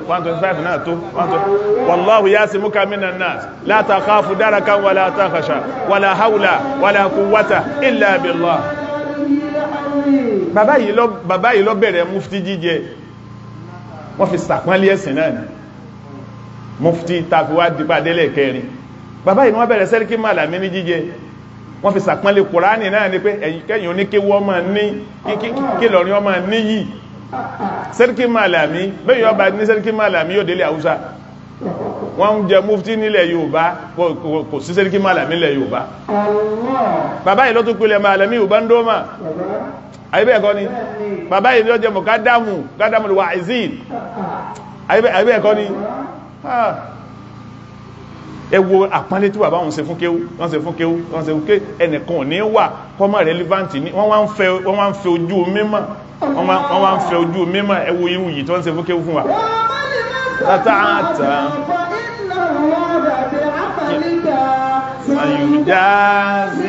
125 náà tó wallahu yasimuka minan nas la takhafu darakan wala takhsha wala hawla wala quwwata illa billah. Bàbá yìí lọ bẹ̀rẹ̀ mufti jíjẹ wọ́n fi sàpánlé ẹ̀sìn náà ni mufti tàfiwá dípàdélẹ̀ kẹrin bàbá yìí wọ́n bẹ̀rẹ̀ sẹ́ríkí màlàmí ní jíjẹ wọ́n fi sàpánlé kùránì náà ni pé kẹ́yìn oníkéwú ọmọ ní kílọ̀rin ọmọ ní yìí sẹ́ríkí màlàmí bẹ́yìn ọba ní sẹ́ríkí màlàmí yóò délé Haúsá wọ́n ń jẹ mufti nílẹ̀ Yorùbá kò sí sẹ́ríkí màlàmí nílẹ̀ Yorùbá bàbá yìí ló tún pèlẹ̀ màlàmí Yorùbá ń dómà àyíbẹ̀ ẹ̀kọ́ ni bàbá yìí ló jẹ mọ̀ kádàmù wà ìzìn àyíbẹ̀ ẹ̀kọ́ ni ẹ wo àpánlé tí bàbá wọn ṣe fún kéwú ẹnìkan ní wà kọmọ relevant ní wọ́n wá ń fẹ́ ojú mímọ̀ wọ́n wá ń fẹ́ ojú mímọ̀ ẹ wo irú yìí tó ń ṣe fún kéwú fún wa látàátà sayujazika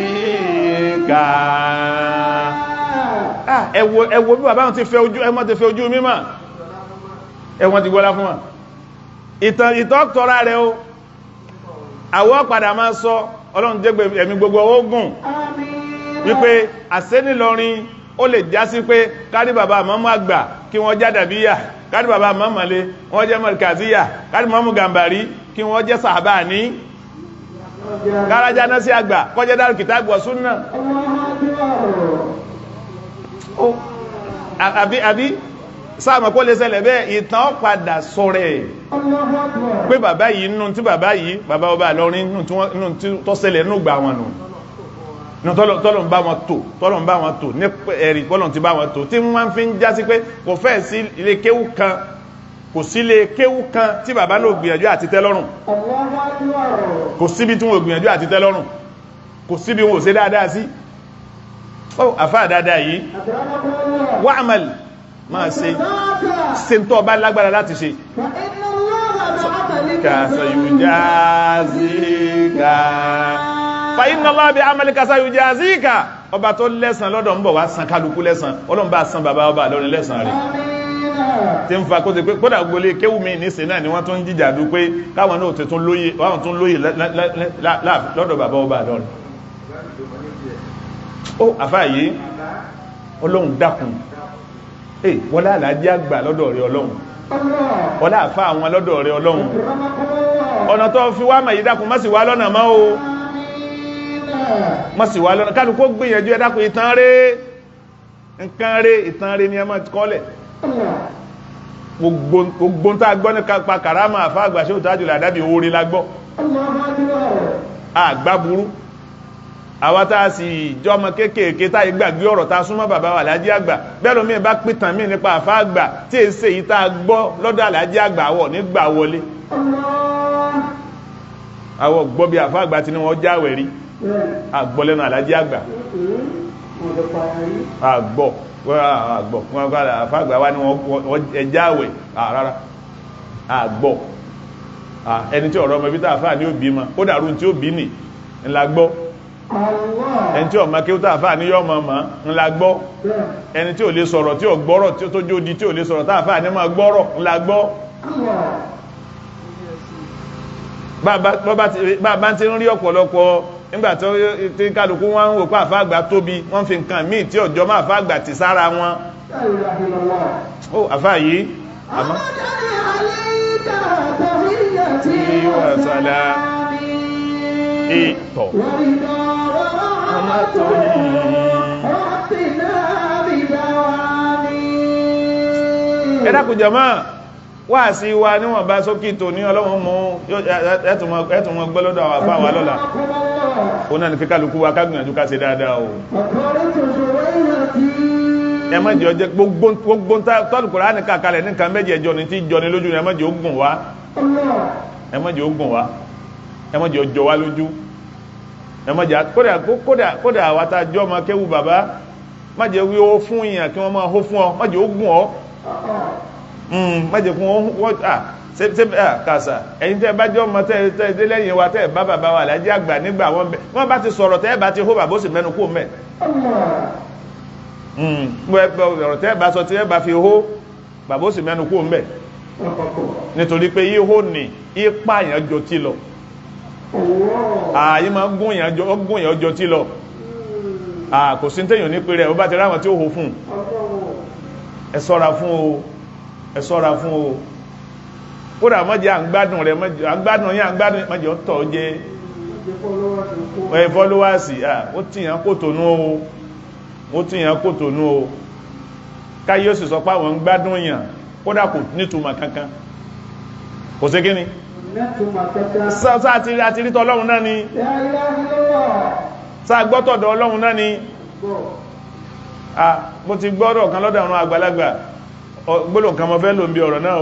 ẹwọ bí bàbá wọn ti fẹ́ ojú mímọ̀ ẹwọ́n ti gbọ́lá fún wọn ìtọ́tọ́ra rẹ̀ o àwọ́ padà máa sọ Ọlọ́run jẹ́ ẹ̀mí gbogbo ogun wípé àṣẹ́nìlọrin ó lè já sí pé kárí bàbá mọ́mú àgbà kí wọ́n já dàbíyà kárí bàbá mọ́mọ̀lé wọ́n jẹ́ mọ̀lìkàzíyà kárí mọ́mú gàmbàrí kí wọ́n jẹ́ sàhábà ní kárájá náà sí àgbà kọjẹ́ dárù kìtàbù wa súnnà àbí sáàmà kó lè ṣẹlẹ̀ bẹ́ẹ̀ ìtàn padà sọ̀rẹ̀ pé bàbá yìí nù tí bàbá ọba Ìlọrin nù tí tó ṣẹlẹ̀ nù gbà wọn nù tọ́lọ̀ ń bá wọn tò ní ẹ̀rì pọ́lọ̀ ti bá wọn tò tí wọ́n fi ń já sí pé kò fẹ́ sí ilé kéwú kan kò sí ilé kéwú kan tí bàbá náà gbìyànjú àti tẹ́lọ́rùn kò síbi tí wọ́n gbìyànjú àti tẹ́lọ́rùn kò síbi wọn ò ṣe dáadáa sí àfáà dáadáa yìí wa'mal máa ṣe tó bá lágbára láti ṣe sayujazika fa inna Allah bi amalika sayujazika ọba tó lẹ́san lọ́dọ̀ ń bọ̀ wá san kálukú lẹ́san Ọlọ́run bá san bàbá ọba lọ́rin lẹ́san rẹ̀ tí ń fa kó ti pé kódà gbolé kéwù mi ní sẹ́nà ni wọ́n tún jíjàdú pé káwọn náà tún lóyè lọ́dọ̀ bàbá ọba lọ́rin ó àfáàyé Ọlọ́run dákun wọ́lá àlájí àgbà lọ́dọ̀ rẹ̀ Ọlọ́run wọ́lá àfá àwọn lọ́dọ̀ rẹ̀ Ọlọ́run ọ̀nà tó fi wá màyí dákun má sì wá lọ́nà mọ́ o má sì wá lọ́nà kálukú gbìyànjú ẹ dákun ìtàn rẹ̀ ni ẹ máa kọ́lẹ̀ gbogbo tá gbọ́ ní kápa kàrámà àfá àgbà ṣe òtájùlẹ̀ àdábì orí lágbọ́ àgbà burú àwátá sì jọmọ kéèkéé tá ìgbàgbé ọ̀rọ̀ tá súnmọ́ bàbá wà lájí àgbà bẹ́ẹ̀lú mi bá pìtàn mí nípa àfá àgbà tí è ṣe yìí tá gbọ́ lọ́dọ̀ àlájí àgbà àwọ̀ nígbà wọlé àwọ̀ gbọ́ bí àfá àgbà tí ní wọ́n jáwẹ̀ rí àgbọ́ lẹ́nu àlájí àgbà àgbọ́ àfá àgbà wá ní wọ́n jáwẹ̀ rárá àgbọ́ ẹni tí ọ̀rọ̀ ọmọ ibi tààfà ní òbí ma ó dàrú tí ó bí nì ńlá gbọ́ ẹni tí ọmọ kí ó tààfà ní yọ́ mọ̀ ńlá gbọ́ ẹni tí ò lè sọ̀rọ̀ tí ò gbọ́rọ̀ tí ó tó jó di tí ò lè sọ̀rọ̀ tààfà ní máa gbọ́rọ̀ ńlá gbọ́ bàbá ti ń rí ọ̀pọ̀lọpọ̀ nígbàtí tí kálukú wọ́n ń wò pé àfá àgbà tóbi wọ́n fi nǹkan míì tí ọjọ́ máa fá àgbà ti sára wọn ó àfá yìí àmọ́ tí wà sálá ìtọ̀ ọmọ tó ẹ dákun jàmáà wá sí wa níwọ̀n bá sókè tó ní ọlọ́run mú ẹ̀tùmọ̀ gbọ́lọ́dọ̀ àwọn àpá wa lọ́la ó náà ní fi kálukú wa kágbìyànjú ká ṣe dáadáa o ẹ má jẹ́ ọjẹ́ gbogbo tọ́lùkùrá ní kàkalẹ̀ ní nǹkan méjì ẹjọ́ ní tí jọ ní lójú ẹ má jẹ́ ó gùn wá ẹ má jẹ́ ó gùn wá ẹ má jẹ́ ó jọ wá lójú ẹ má jẹ́ kódà àwátá jọ ma kéwù bàbá má jẹ́ wí ó fún ìyàn kí wọ́n máa hó fún ọ má jẹ́ ó gùn ọ májẹ̀ fún wọ́n kàsà ẹ̀yin tẹ́ bá jọ ọmọ tẹ́ lẹ́yìn wa tẹ́ bá bàbá wa lájẹ́ àgbà nígbà wọ́n bá ti sọ̀rọ̀ tẹ́ bá ti hó bàbá ó sì mẹ́nu kó mẹ́ ọ̀rọ̀ tẹ́ bá sọ tẹ́ bá fi hó bàbá ó sì mẹ́nu kó mẹ́ nítorí pé yíhó ní ipa èèyàn jọ tí lọ ààyè máa gún èèyàn jọ tí lọ kò sí tẹ́yàn ní pé rẹ̀ ó bá ti ráwọn tí ó hó fún ẹ ṣọ́ra fún o ẹ ṣọ́ra fún o kódà mọ́jẹ́ àgbádùn rẹ̀ àgbádùn yí àgbádùn mọ́jẹ́ ọ̀tọ̀ jẹ́ fọ́lọ́wàsì ó tíyàn kò tónú o ó tíyàn kò tónú o káyí ó sì sọ páwọn gbádùn yàn kódà kò nítumọ̀ kankan kò sí kíni sáà àti rítọ̀ ọlọ́run náà ni sáà gbọ́tọ̀dọ̀ ọlọ́run náà ni mo ti gbọ́rọ̀ kan lọ́dọ̀ àwọn àgbàlagbà gbọ́lọ̀ kan mọ́ fẹ́ lò ń bí ọ̀rọ̀ náà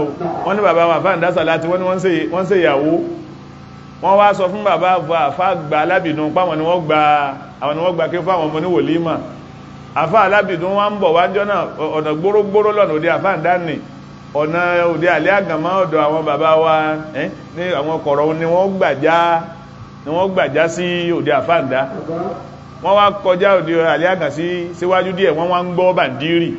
wọ́n ní bàbá wà fáà ń dásà láti wọ́n ní wọ́n ṣe ìyàwó wọ́n wá sọ fún bàbá àfá gba alábìdún páwọn ni wọ́n gba kí fáwọn ọmọ ní wòlímà àfá alábìdún wọ́n ń bọ̀ wájọ́ náà ọ̀nà gbórógbóró lọ́nà òde àfá ń dání ọ̀nà òde àlẹ́ àgàmá ọ̀dọ̀ àwọn bàbá wa ní àwọn kọ̀rọ̀ ni wọ́n gbàjá sí òde àfá ń dá wọ́n wá kọjá òde àlẹ́ àgà síwájú díẹ̀ wọ́n wá ń gbọ́ bàndírì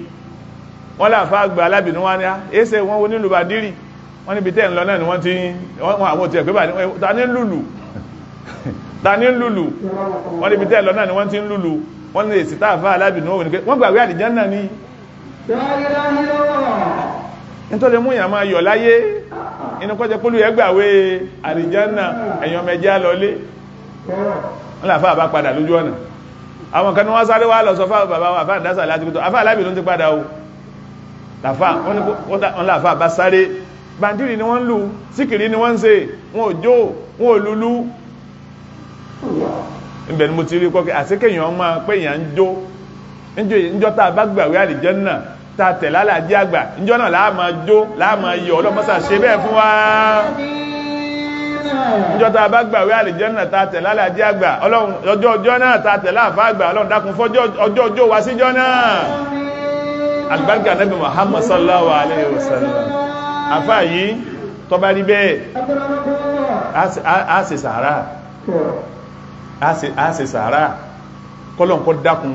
wọ́n láàfá gba alábìnú wá ní ẹ́sẹ̀ wọ́n wo nílùú bàndírì wọ́n níbi tẹ́ ń lọ náà ni wọ́n ti wọ́n àwọn òtí ẹ̀pẹ́ ta ní lùlù wọ́n níbi tẹ́ ń lọ náà ni wọ́n ti ń lùlù wọ́n ní èsì táàfá alábìnú wọ́n gbàgbé àlìjánnà ni nítorí mú ìyàn máa yọ̀ láyé inú kọjẹ pólú ẹgbàwé àlìjánnà ẹ̀yàn mẹjá lọlé wọ́n láàfá bá padà lójú ọ̀nà àwọn kan ní wọ́n sáré wá lọ sọ fáwọn bàbá wa àfáà dásà láti kútó àfáà alábìnú ti padà o wọ́n láàfáà bá sáré bàndírì ni wọ́n lù síkìrí ni wọ́n ń ṣe wọn ò jó wọn ò lulú ibẹ̀ ni mo ti rí kọ́kẹ́ àsíkèyàn máa pé èèyàn ń jó níjọ́ tá a bá gbàwé àlìjánnà tá a tẹ̀ lálàájí àgbà níjọ́ náà láà máa jó láà máa yọ̀ ọlọ́mọ́sà ṣe bẹ́ẹ̀ fún wa níjọ́ tá a bá gbàwé àlìjánnà tá a tẹ̀ lálàájí àgbà ọjọ́ náà tá a tẹ̀ láàfá àgbà ọlọ́run dákun fọ́jọ́ ọjọ́ wá síjọ́ náà albarka nabi Muhammad sallallahu alaihi wasallam àfáà yìí tó bá rí bẹ́ẹ̀ a ṣe sàárà kọ́lọ̀ ń kọ́ dákun